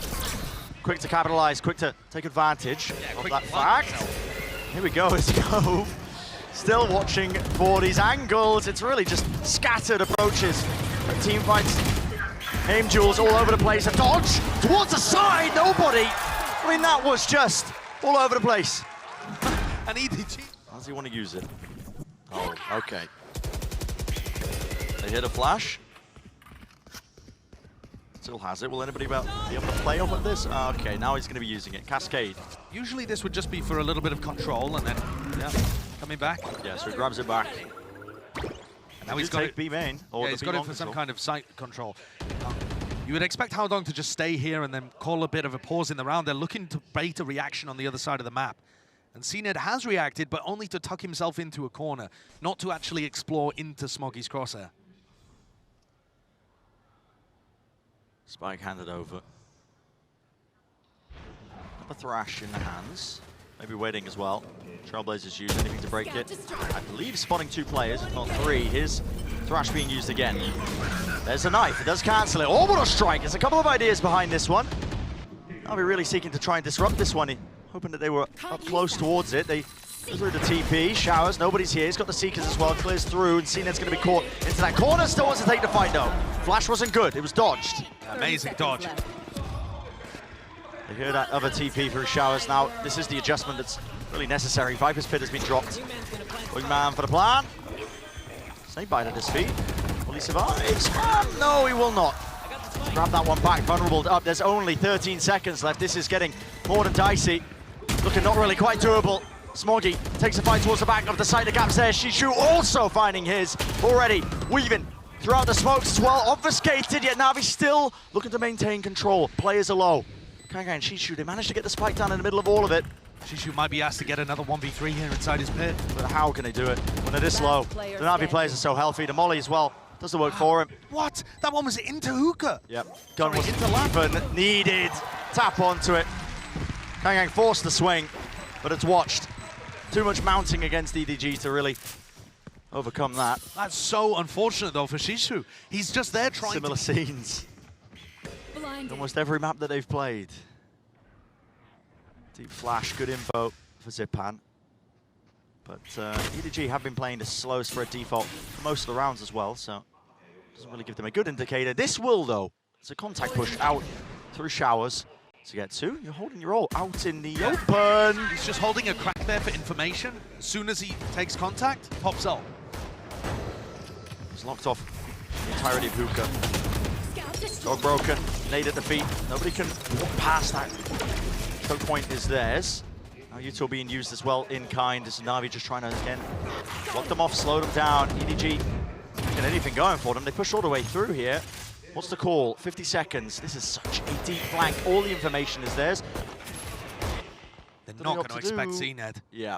quick to capitalize, quick to take advantage of that fact. Here we go, let's go. Still watching for these angles. It's really just scattered approaches. Team fights, aim duels all over the place. A dodge towards the side, nobody. I mean, that was just all over the place. And EDG. How does he want to use it? Oh, okay. They hit a flash. Still has it. Will anybody be able to play off of this? Okay, now he's going to be using it. Cascade. Usually this would just be for a little bit of control and then coming back. Yeah, so he grabs it back. And now he's got it. B main. Or Yeah, he's got it for some kind of sight control. You would expect Haodong to just stay here and then call a bit of a pause in the round. They're looking to bait a reaction on the other side of the map. And cNed has reacted, but only to tuck himself into a corner, not to actually explore into Smoggy's crosshair. Spike handed over. A thrash in the hands. Maybe waiting as well. Trailblazers use anything to break it. I believe spotting 2 players, if not 3. His thrash being used again. There's a knife. It does cancel it. Orbital strike. There's a couple of ideas behind this one. I'll be really seeking to try and disrupt this one. Hoping that they were up close towards it. They go through the TP. Showers. Nobody's here. He's got the Seekers as well. Clears through. And cNed's going to be caught into that corner. Still wants to take the fight though. Flash wasn't good. It was dodged. Amazing dodge. They hear that other TP through Showers. Now, this is the adjustment that's really necessary. Viper's Pit has been dropped. Wingman for the plan. Snakebite at his feet. Will he survive? No, he will not. Grab that one back. Vulnerable up. There's only 13 seconds left. This is getting more than dicey. Looking not really quite doable. Smoggy takes a fight towards the back of the side. The gap's there. CHICHOO also finding his already. Weaving throughout the smokes as well. Obfuscated, yet Navi still looking to maintain control. Players are low. KRÜ and CHICHOO, they managed to get the spike down in the middle of all of it. CHICHOO might be asked to get another 1v3 here inside his pit. But how can they do it when they're this low? The Navi players are so healthy. The Molly as well does the work for him. What? That one was into hookah. Yep. Gun was into lap. even needed. Tap onto it. KRÜ forced the swing, but it's watched. Too much mounting against EDG to really overcome that. That's so unfortunate though for CHICHOO. He's just there trying Similar scenes. Almost every map that they've played. Deep flash, good info for Zyppan. But EDG have been playing the slow spread default for most of the rounds as well, so doesn't really give them a good indicator. This will though. It's a contact push out through Showers. ZmjjKK, you're holding your all out in the open. He's just holding a crack there for information. As soon as he takes contact, pops ult. He's locked off the entirety of hookah. Dog broken, nade at the feet. Nobody can walk past that. Choke point is theirs. Now util being used as well in kind. This is NAVI just trying to, again, lock them off, slow them down. EDG get anything going for them. They push all the way through here. What's the call? 50 seconds. This is such a deep flank. All the information is theirs. They're not going to expect cNed. Yeah.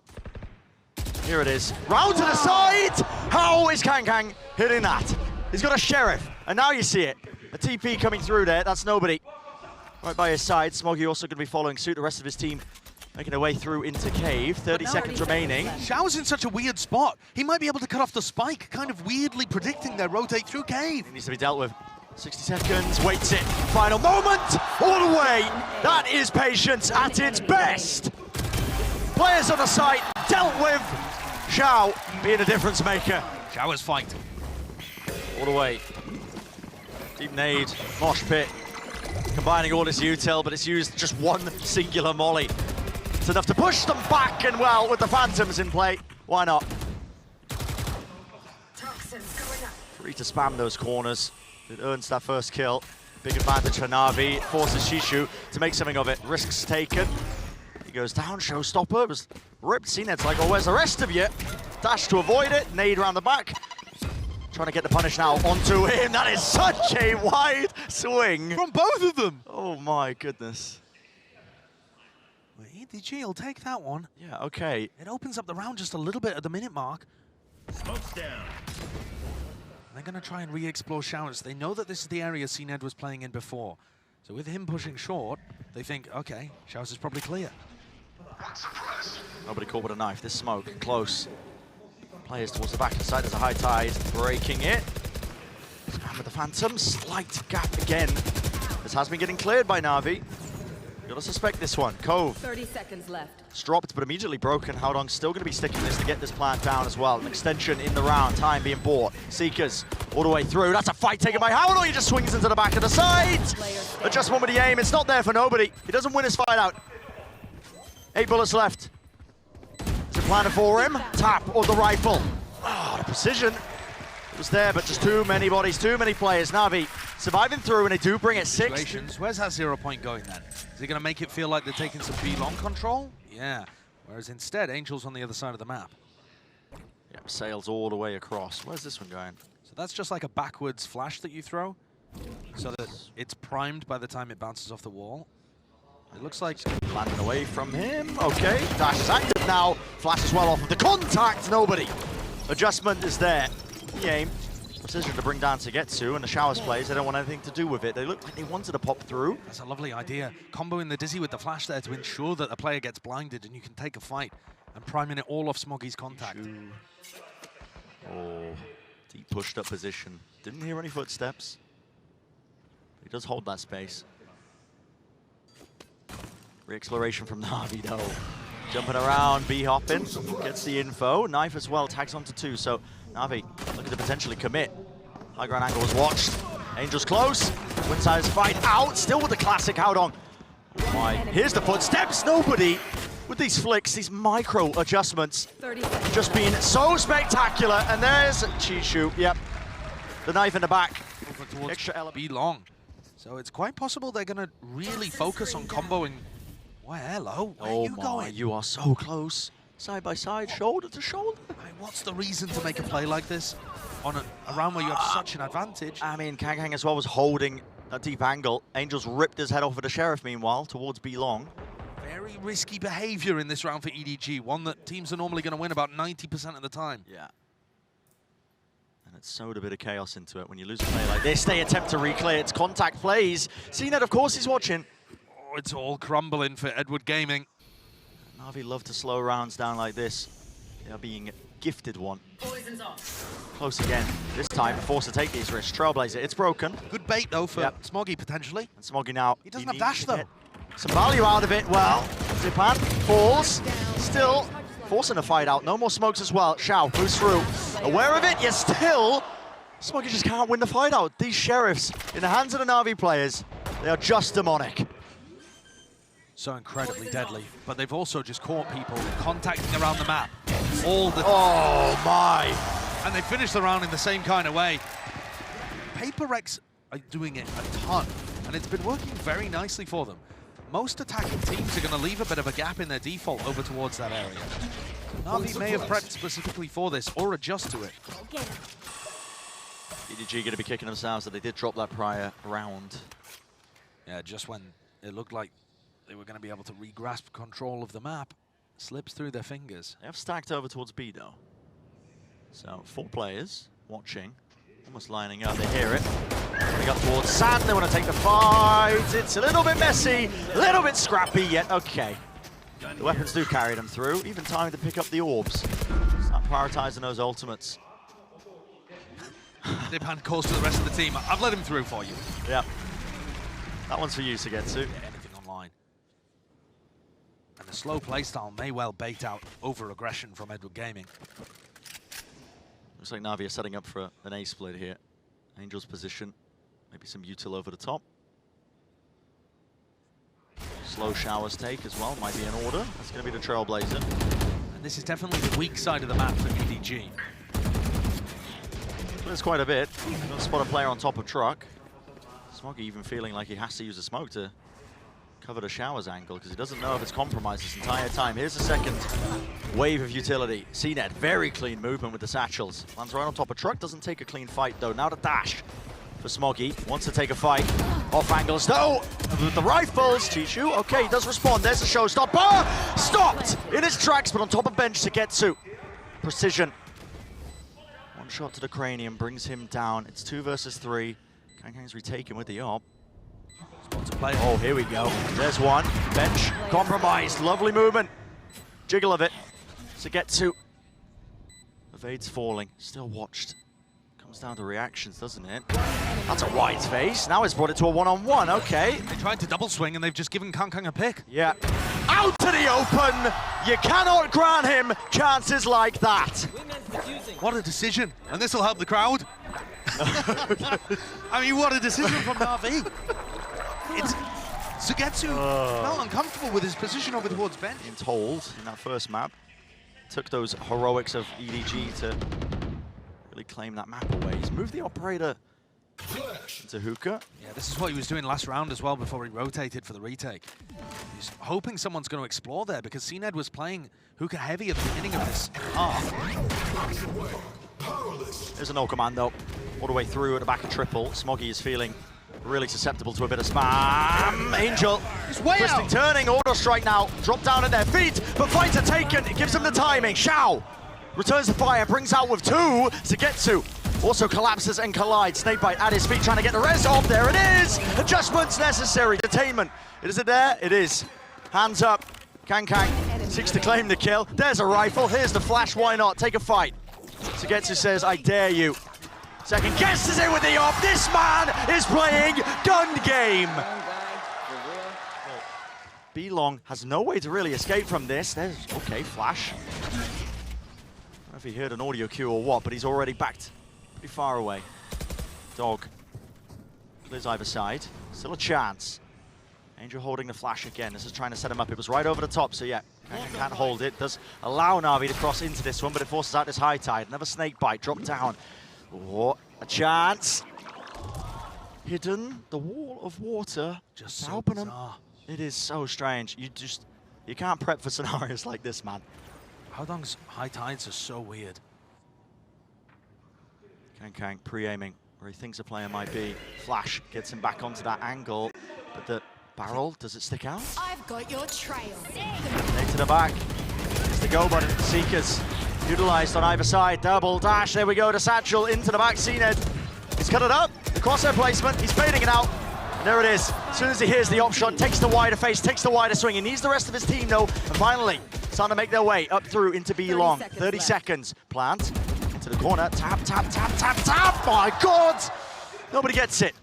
Here it is. Round to the side! How is KRÜ hitting that? He's got a Sheriff, and now you see it. A TP coming through there. That's nobody. Right by his side. Smoggy also going to be following suit. The rest of his team Making their way through into cave, 30 seconds remaining. Shao's in such a weird spot. He might be able to cut off the spike, kind of weirdly predicting their rotate through cave. It needs to be dealt with. 60 seconds, waits it. Final moment, all the way. That is patience at its best. Players on the site dealt with. Shao being a difference maker. Shao is fight. All the way. Deep nade, mosh pit. Combining all this util, but it's used just one singular molly. It's enough to push them back, and well, with the Phantoms in play, why not? Free to spam those corners. It earns that first kill. Big advantage for NAVI. It forces CHICHOO to make something of it. Risks taken. He goes down, showstopper. Was ripped. cNed's like, oh, where's the rest of you? Dash to avoid it. Nade around the back. Trying to get the punish now onto him. That is such a wide swing. From both of them. Oh my goodness. EDG will take that one. Yeah, okay. It opens up the round just a little bit at the minute mark. Smoke's down. They're going to try and re-explore Showers. They know that this is the area cNed was playing in before. So with him pushing short, they think, okay, Showers is probably clear. Nobody caught with a knife. This smoke, close. Players towards the back side. There's a high tide. Breaking it. And with the Phantom, slight gap again. This has been getting cleared by NAVI. Gotta suspect this one. Cove. 30 seconds left. It's dropped, but immediately broken. Haodong's still going to be sticking this to get this plant down as well. An extension in the round. Time being bought. Seekers all the way through. That's a fight taken by Haodong. He just swings into the back of the side. Adjustment with the aim. It's not there for nobody. He doesn't win his fight out. 8 bullets left. Is it planted for him? Tap or the rifle. Oh, the precision was there, but just too many bodies, too many players. NAVI surviving through, and they do bring it 6. Where's that 0 point going then? Is he going to make it feel like they're taking some B-long control? Yeah. Whereas instead, Angel's on the other side of the map. Yep, sails all the way across. Where's this one going? So that's just like a backwards flash that you throw, so that it's primed by the time it bounces off the wall. It looks like landing away from him. Okay, dash is active now. Flash as well off of the contact. Nobody. Adjustment is there. The aim. Precision to bring down ZellSis, and the Showers plays, they don't want anything to do with it. They look like they wanted to pop through. That's a lovely idea. Comboing the Dizzy with the flash there to ensure that the player gets blinded and you can take a fight, and priming it all off Smoggy's contact. Oh, deep pushed up position. Didn't hear any footsteps. He does hold that space. Re-exploration from NAVI though. Jumping around, B-hopping, gets the info. Knife as well, tags onto 2, so NAVI looking to potentially commit. High ground angle was watched. Angel's close. Winside fight out, still with the classic Haodong. My, here's the footsteps, nobody. With these flicks, these micro adjustments, just being so spectacular. And there's CHICHOO, yep. The knife in the back. Over towards Extra element. B-long. So it's quite possible they're going to really focus on comboing. Why, hello, where are you going? You are so close. Side by side, shoulder to shoulder. I mean, what's the reason to make a play like this on a round where you have such an advantage? I mean, KRÜ as well was holding a deep angle. Angel's ripped his head off of the Sheriff, meanwhile, towards B-long. Very risky behavior in this round for EDG, one that teams are normally going to win about 90% of the time. Yeah. And it's sowed a bit of chaos into it. When you lose a play like this, they attempt to reclear. It's contact plays. cNed, of course, is watching. Oh, it's all crumbling for Edward Gaming. NAVI love to slow rounds down like this. They are being gifted one. Close again. This time, forced to take these risks. Trailblazer, it's broken. Good bait, though, for Smoggy, potentially. And Smoggy now. He doesn't have dash, though. Some value out of it. Well, Zyppan falls. Still forcing a fight out. No more smokes as well. Shao moves through. Aware of it, yet still. Smoggy just can't win the fight out. These Sheriffs, in the hands of the NAVI players, they are just demonic. So incredibly deadly, but they've also just caught people contacting around the map all the time. Oh my! And they finish the round in the same kind of way. Paper Rex are doing it a ton, and it's been working very nicely for them. Most attacking teams are going to leave a bit of a gap in their default over towards that area. NAVI may have prepped specifically for this or adjust to it. EDG going to be kicking themselves that they did drop that prior round. Yeah, just when it looked like they were going to be able to re-grasp control of the map, slips through their fingers. They have stacked over towards B though. So 4 players watching, almost lining up. They hear it. Coming up towards Sand. They want to take the fight. It's a little bit messy, a little bit scrappy yet. Okay. The weapons do carry them through, even time to pick up the orbs. Start prioritizing those ultimates. Zyppan calls to the rest of the team. I've let him through for you. Yeah. That one's for you, ZmjjKK. Anything online. And the slow playstyle may well bait out over-aggression from Edward Gaming. Looks like NAVI are setting up for an A split here. Angel's position, maybe some util over the top. Slow Showers take as well, might be in order. That's going to be the Trailblazer. And this is definitely the weak side of the map for EDG. There's quite a bit. Going to spot a player on top of truck. Smoggy even feeling like he has to use a smoke to cover the Showers angle because he doesn't know if it's compromised this entire time. Here's the second wave of utility. cNed, very clean movement with the satchels. Lands right on top of truck, doesn't take a clean fight though. Now the dash for Smoggy. Wants to take a fight. Off angles, no! With the rifles, CHICHOO, okay, he does respond. There's a showstopper! Stopped in his tracks, but on top of bench, ZmjjKK. Precision. One shot to the cranium, brings him down. It's 2 versus 3. KRÜ's retaken with the op. To play. Oh, here we go. There's one. Bench compromised. Lovely movement. Jiggle of it. ZmjjKK. Evades falling. Still watched. Comes down to reactions, doesn't it? That's a wide face. Now it's brought it to a one-on-one. Okay. They tried to double swing and they've just given KRÜ a pick. Yeah. Out to the open. You cannot grant him chances like that. What a decision. And this will help the crowd. I mean, what a decision from NAVI. It's ZmjjKK felt uncomfortable with his position over towards bench. Being told in that first map, took those heroics of EDG to really claim that map away. He's moved the operator into hookah. Yeah, this is what he was doing last round as well before he rotated for the retake. He's hoping someone's going to explore there because cNed was playing hookah heavy at the beginning of this half. There's a no commando all the way through at the back of triple. Smoggy is feeling really susceptible to a bit of spam. Angel, twisting, turning, auto strike now. Drop down at their feet, but fights are taken. It gives them the timing. Shao returns the fire, brings out with 2. ZmjjKK also collapses and collides. Snakebite at his feet, trying to get the res off. There it is. Adjustments necessary. Detainment. Is it there? It is. Hands up. KRÜ seeks to claim the kill. There's a rifle. Here's the flash. Why not? Take a fight. ZmjjKK says, I dare you. Second guesses it with the op. This man is playing gun game. B-Long has no way to really escape from this. There's, okay, flash. I don't know if he heard an audio cue or what, but he's already backed pretty far away. Dog clears either side. Still a chance. Angel holding the flash again. This is trying to set him up. It was right over the top, so yeah, can't hold it. Does allow NAVI to cross into this one, but it forces out this high tide. Another snake bite, drop down. Oh, a chance. Hidden, the wall of water. Just so helping him. bizarre. It is so strange. You can't prep for scenarios like this, man. Haodong's high tides are so weird. KRÜ pre-aiming where he thinks a player might be. Flash gets him back onto that angle, but the barrel, does it stick out? I've got your trail. Nate to the back. It's the go button. Seekers utilized on either side. Double dash. There we go. The satchel into the back. cNed. He's cut it up. The crosshair placement. He's fading it out. And there it is. As soon as he hears the op shot, takes the wider face, takes the wider swing. He needs the rest of his team though. And finally, starting to make their way up through into B-Long. 30 seconds. Plant into the corner. Tap, tap, tap, tap, tap. My God! Nobody gets it.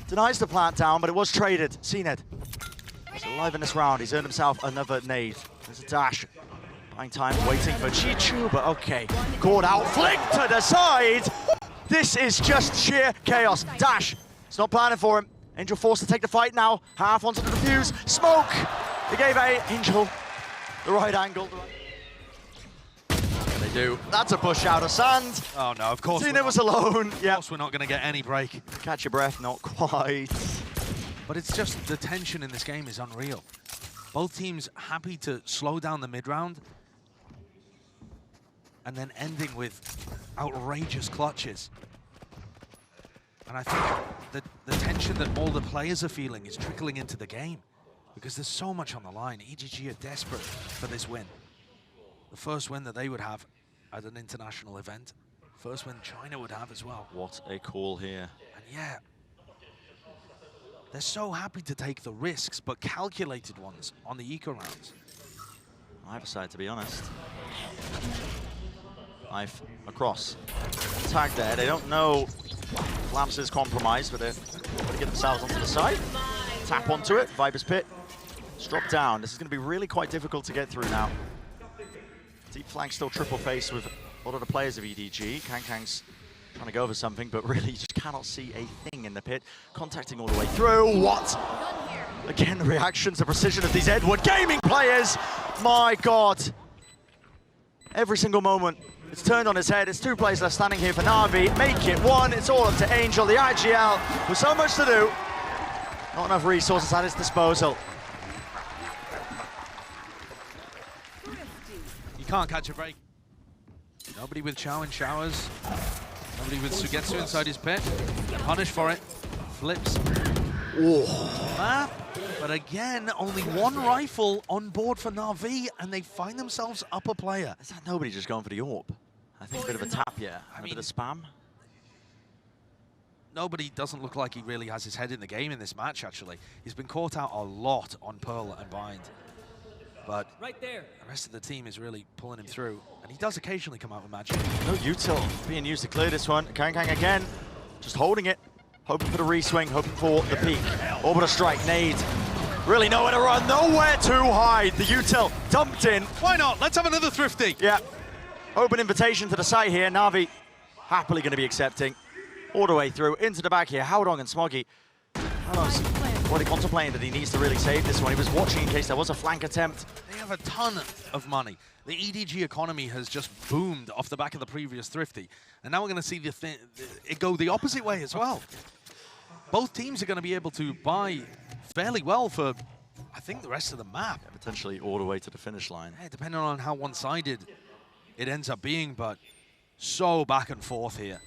Denies the plant down, but it was traded. cNed. He's alive in this round. He's earned himself another nade. There's a dash. Buying time, waiting for CHICHOO, but okay. Caught out, flick to the side. This is just sheer chaos. Dash. It's not planning for him. Angel forced to take the fight now. Half onto the defuse. Smoke. They gave Angel the right angle. They do. That's a push out of sand. Oh no, of course. cNed was alone. Of course we're not going to get any break. Catch your breath, not quite. But it's just the tension in this game is unreal. Both teams happy to slow down the mid-round and then ending with outrageous clutches. And I think the tension that all the players are feeling is trickling into the game because there's so much on the line. EDG are desperate for this win. The first win that they would have at an international event. First win China would have as well. What a call here. And yeah, they're so happy to take the risks, but calculated ones on the eco rounds. either side, to be honest. Knife across. Tag there. They don't know Lamps is compromised, but they're going to get themselves onto the side. Tap onto it. Viper's Pit. Just drop down. This is going to be really quite difficult to get through now. Deep flank still triple face with a lot of the players of EDG. KRÜ's trying to go over something, but really you just cannot see a thing in the pit. Contacting all the way through. What? Again, the reactions, the precision of these Edward Gaming players. My God. Every single moment, it's turned on his head. It's 2 players left standing here for NAVI. Make it 1. It's all up to Angel, the IGL, with so much to do. Not enough resources at his disposal. You can't catch a break. Nobody with Shao and showers. Nobody with SUYGETSU inside his pit. Punished for it. Flips. Oh. But again, only 1 rifle on board for NAVI, and they find themselves up a player. Is that nobody just going for the AWP? I think a bit of a tap, yeah. A bit of spam. Nobody doesn't look like he really has his head in the game in this match, actually. He's been caught out a lot on Pearl and Bind. But Right there. the rest of the team is really pulling him through. And he does occasionally come out with magic. No util being used to clear this one. KRÜ again, just holding it. Hoping for the re-swing, hoping for the peak. Orbital strike, nade. Really nowhere to run, nowhere to hide. The util dumped in. Why not? Let's have another thrifty. Yeah. Open invitation to the site here. NAVI happily going to be accepting. All the way through, into the back here. Haodong and Smoggy. Haodong's already contemplating that he needs to really save this one. He was watching in case there was a flank attempt. They have a ton of money. The EDG economy has just boomed off the back of the previous thrifty. And now we're going to see it go the opposite way as well. Both teams are going to be able to buy fairly well for, I think, the rest of the map. Yeah, potentially all the way to the finish line. Yeah, depending on how one-sided it ends up being, but so back and forth here.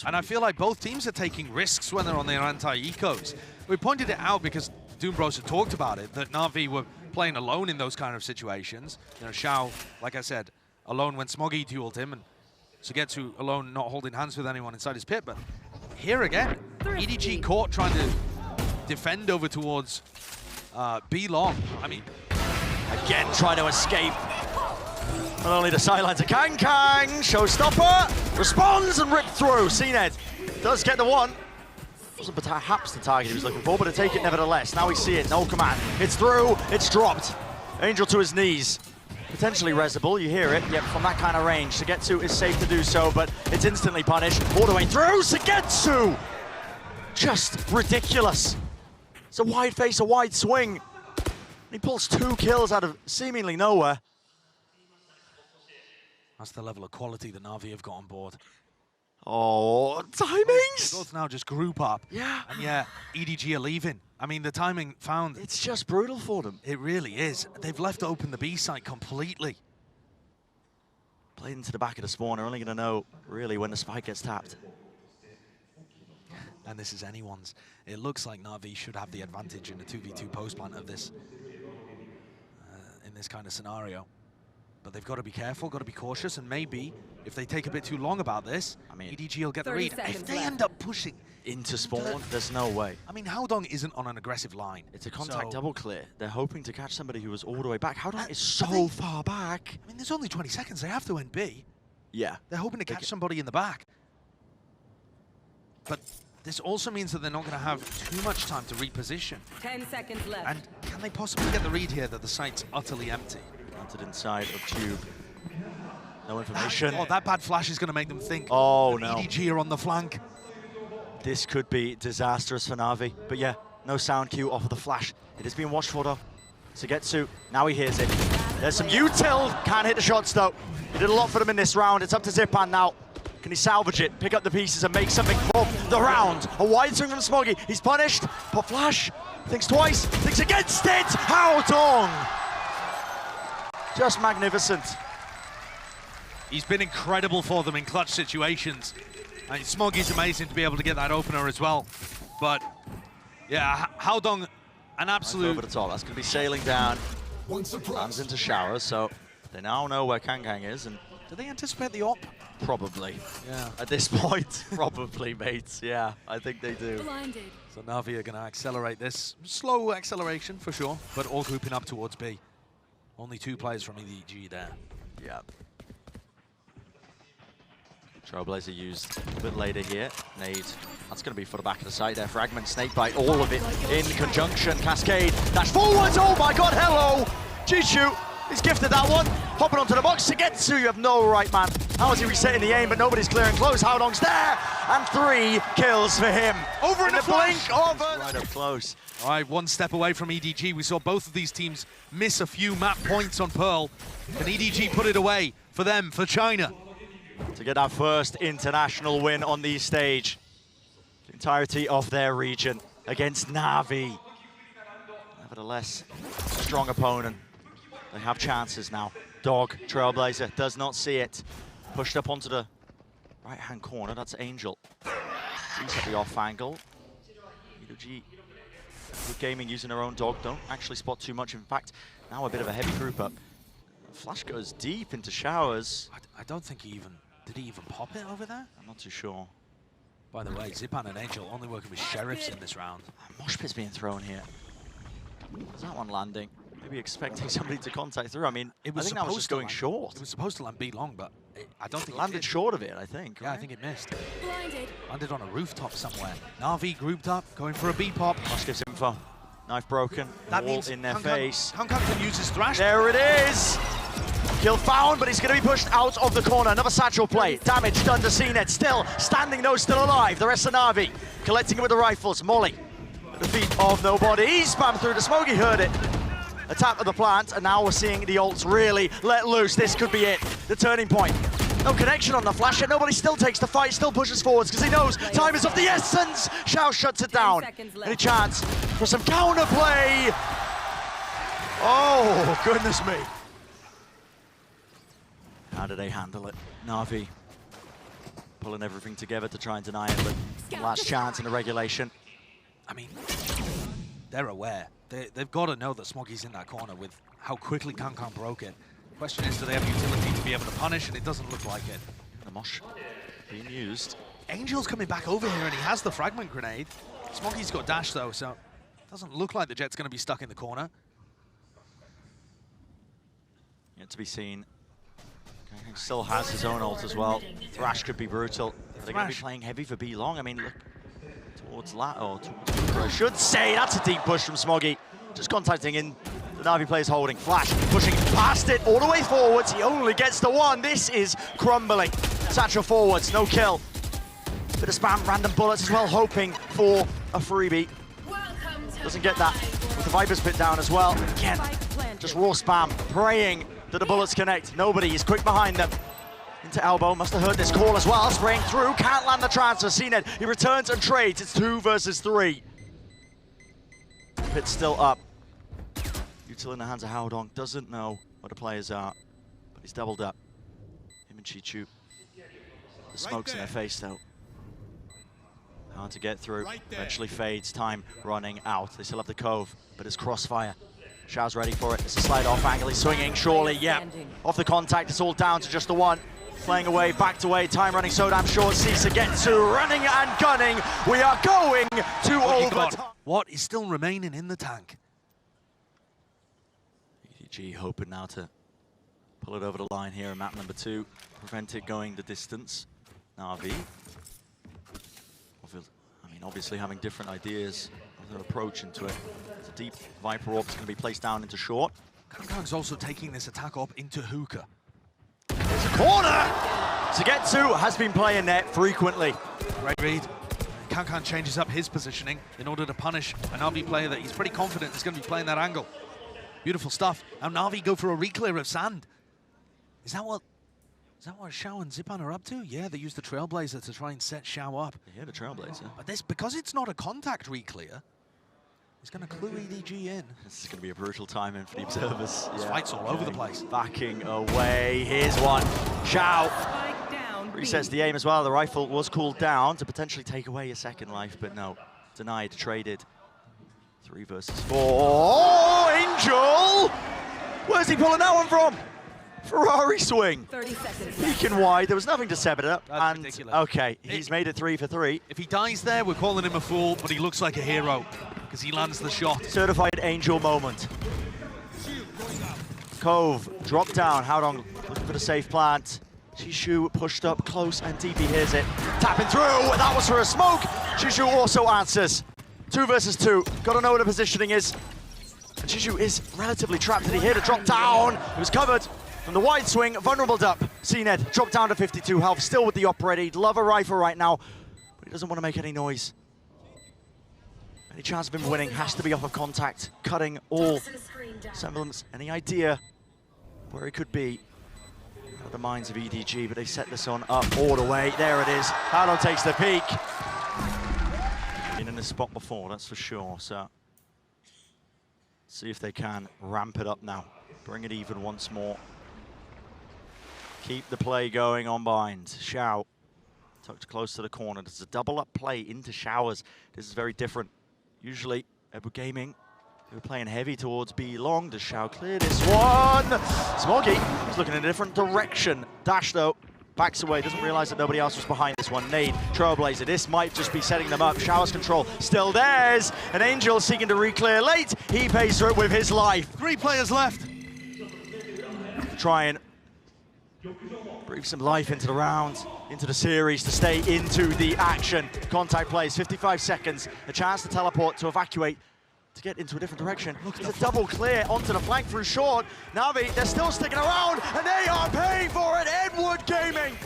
And I feel like both teams are taking risks when they're on their anti-ecos. We pointed it out because Doombros had talked about it, that NAVI were playing alone in those kind of situations. You know, Shao, like I said, alone when Smoggy dueled him, and SUYGETSU alone not holding hands with anyone inside his pit. But here again, EDG caught trying to defend over towards B long. I mean, again, trying to escape. Not only the sidelines of KRÜ, showstopper, responds and ripped through. cNed does get the 1. Wasn't perhaps the target he was looking for, but to take it nevertheless. Now we see it, no command. It's through, it's dropped. Angel to his knees. Potentially resable, you hear it. Yep, from that kind of range. SUYGETSU is safe to do so, but it's instantly punished. All the way through, SUYGETSU! Just ridiculous. It's a wide face, a wide swing. He pulls 2 kills out of seemingly nowhere. that's the level of quality that NAVI have got on board. Oh, timings! They both now just group up. Yeah. And yeah, EDG are leaving. I mean, the timing found. It's just brutal for them. It really is. They've left open the B site completely. Played into the back of the spawn. They're only going to know, really, when the spike gets tapped. And this is anyone's. It looks like NAVI should have the advantage in the 2v2 post-plant of this, in this kind of scenario. But they've got to be careful, got to be cautious, and maybe if they take a bit too long about this, I mean, EDG will get the read. If they end up pushing into spawn, there's no way. I mean, Haodong isn't on an aggressive line. It's a contact double clear. They're hoping to catch somebody who was all the way back. Haodong is so far back. I mean, there's only 20 seconds. They have to end B. Yeah. They're hoping to catch somebody in the back. But this also means that they're not going to have too much time to reposition. 10 seconds left. And can they possibly get the read here that the site's utterly empty? Planted inside of tube. No information. Oh, that bad flash is going to make them think. Oh, no. EDG are on the flank. This could be disastrous for NAVI. But yeah, no sound cue off of the flash. It is being watched for, though. SUYGETSU, now he hears it. There's some util. Can't hit the shots, though. He did a lot for them in this round. It's up to Zyppan now. Can he salvage it, pick up the pieces, and make something of the round? A wide swing from Smoggy. He's punished. Pop flash. Thinks twice. Thinks against it. Haodong. Just magnificent. He's been incredible for them in clutch situations. And Smoggy's amazing to be able to get that opener as well. But yeah, Haodong, an absolute... Over the top. That's going to be sailing down. Lands into showers, so they now know where KRÜ is. And do they anticipate the op? Probably. Yeah. At this point, probably, mates. Yeah, I think they do. Blinded. So NAVI are going to accelerate this. Slow acceleration, for sure, but all grouping up towards B. Only 2 players from EDG there. Yeah. Trailblazer used a bit later here. Nade. That's going to be for the back of the site there. Fragment, snakebite, all of it in conjunction. Cascade, dash forwards. Oh my god, hello! CHICHOO, he's gifted that one. Hopping onto the box. ZmjjKK, you have no right, man. How is he resetting the aim, but nobody's clearing close. Haodong's there, and 3 kills for him. Over in the blink of a... Right up close. All right, 1 step away from EDG. We saw both of these teams miss a few map points on Pearl. Can EDG put it away for them, for China? To get that first international win on the stage. The entirety of their region against NAVI. Nevertheless, strong opponent. They have chances now. Dog, Trailblazer, does not see it. Pushed up onto the right-hand corner, that's Angel. He's at the off angle. EDG, good gaming using their own dog, don't actually spot too much. In fact, now a bit of a heavy group up. Flash goes deep into Showers. I don't think he even... Did he even pop it over there? I'm not too sure. By the way, Zyppan and Angel only working with Sheriffs in this round. Mosh pit's being thrown here. Is that one landing? Maybe expecting somebody to contact through. I mean, I think that was just going short. It was supposed to land B long, but I don't think it landed short of it, I think. Yeah, right? I think it missed. Blinded. Landed on a rooftop somewhere. NAVI grouped up, going for a B pop. Mosh gives info. Knife broken. That Wall means in their face. KRÜ can use his thrash. There it is! Kill found, but he's going to be pushed out of the corner. Another satchel play. Damage done to cNed. Still standing, though, still alive. The rest of NAVI collecting it with the rifles. Molly at the feet of nobody. Spam through to Smoggy, heard it. A tap of the plant, and now we're seeing the ults really let loose. This could be it. The turning point. No connection on the flash yet. Nobody still takes the fight, still pushes forwards because he knows time is of the essence. Shao shuts it down. Any chance for some counter play? Oh, goodness me. How do they handle it? NAVI pulling everything together to try and deny it, but last chance in the regulation. I mean, they're aware. They've got to know that Smoggy's in that corner with how quickly KRÜ broke it. Question is, do they have utility to be able to punish? And it doesn't look like it. The mosh being used. Angel's coming back over here, and he has the fragment grenade. Smoggy's got dash, though, so it doesn't look like the Jet's going to be stuck in the corner. Yet to be seen. Still has his own ult as well. Thrash could be brutal. They're going to be playing heavy for B long. I mean, look towards Lat, or I should say that's a deep push from Smoggy. Just contacting in. The NAVI player's holding. Flash pushing past it all the way forwards. He only gets the one. This is crumbling. Satchel forwards, no kill. Bit of spam, random bullets as well, hoping for a freebie. Doesn't get that. With the Viper's pit down as well. Again, just raw spam, praying that the bullets connect. Nobody is quick behind them. Into elbow, must have heard this call as well. Spraying through, can't land the transfer. cNed, he returns and trades. It's 2 versus 3. Pit's still up. Util in the hands of Haodong, doesn't know where the players are, but he's doubled up. Him and CHICHOO. The smoke's in their face though. Hard to get through, eventually fades, time running out. They still have the cove, but it's crossfire. Shao's ready for it, it's a slide off angle, he's swinging, surely, yeah. Off the contact, it's all down to just the one. Playing away, backed away, time running so damn short. ZmjjKK running and gunning. We are going to overtime. What is still remaining in the tank? EDG hoping now to pull it over the line here in map number 2. Prevent it going the distance. NAVI. I mean, obviously having different ideas of their approach into it. It's a deep Viper Orb is going to be placed down into short. KRÜ's also taking this attack up into hookah. There's a corner! ZmjjKK has been playing net frequently. Great read. KRÜ changes up his positioning in order to punish an NAVI player that he's pretty confident is going to be playing that angle. Beautiful stuff. Now NAVI go for a reclear of sand. Is that what Shao and Zyppan are up to? Yeah, they use the Trailblazer to try and set Shao up. Yeah, the Trailblazer. But this, because it's not a contact reclear, it's going to clue EDG in. This is going to be a brutal time in for the observers. This fight's all over the place. Backing away. Here's one. Shao resets the aim as well. The rifle was cooled down to potentially take away a second life, but no. Denied, traded. 3 versus 4. Oh, Angel! Where's he pulling that one from? Ferrari swing. 30 seconds. Peeking wide. There was nothing to set it up. That's ridiculous. Okay, he's made it 3 for 3. If he dies there, we're calling him a fool, but he looks like a hero because he lands the shot. Certified Angel moment. Cove, drop down. Haodong looking for the safe plant. CHICHOO pushed up close and DB hears it. Tapping through, that was for a smoke. CHICHOO also answers. 2 versus 2, gotta know where the positioning is. And CHICHOO is relatively trapped. Did he hear the drop down? It was covered from the wide swing, vulnerable up. cNed dropped down to 52 health, still with the operator. He'd love a rifle right now, but he doesn't want to make any noise. Any chance of him winning has to be off of contact, cutting all semblance, any idea where he could be. Out of the minds of EDG, but they set this on up all the way. There it is. Haodong takes the peek. Been in this spot before, that's for sure. So see if they can ramp it up now. Bring it even once more. Keep the play going on behind. Shao tucked close to the corner. This is a double up play into Showers. This is very different. Usually, Ebu Gaming, we're playing heavy towards B long. Does Shao clear this one? Smoggy is looking in a different direction. Dash though, backs away, doesn't realize that nobody else was behind this one. Nade, Trailblazer, this might just be setting them up. Shower's control still theirs. An Angel seeking to re-clear late. He pays for it with his life. 3 players left. Try and breathe some life into the round, into the series to stay into the action. Contact plays, 55 seconds, a chance to teleport, to evacuate, to get into a different direction. Look, it's a double clear onto the flank through short. NAVI, they're still sticking around, and they are paying for it. Edward Gaming.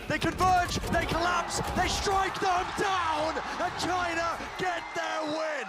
They converge, they collapse, they strike them down, and China get their win.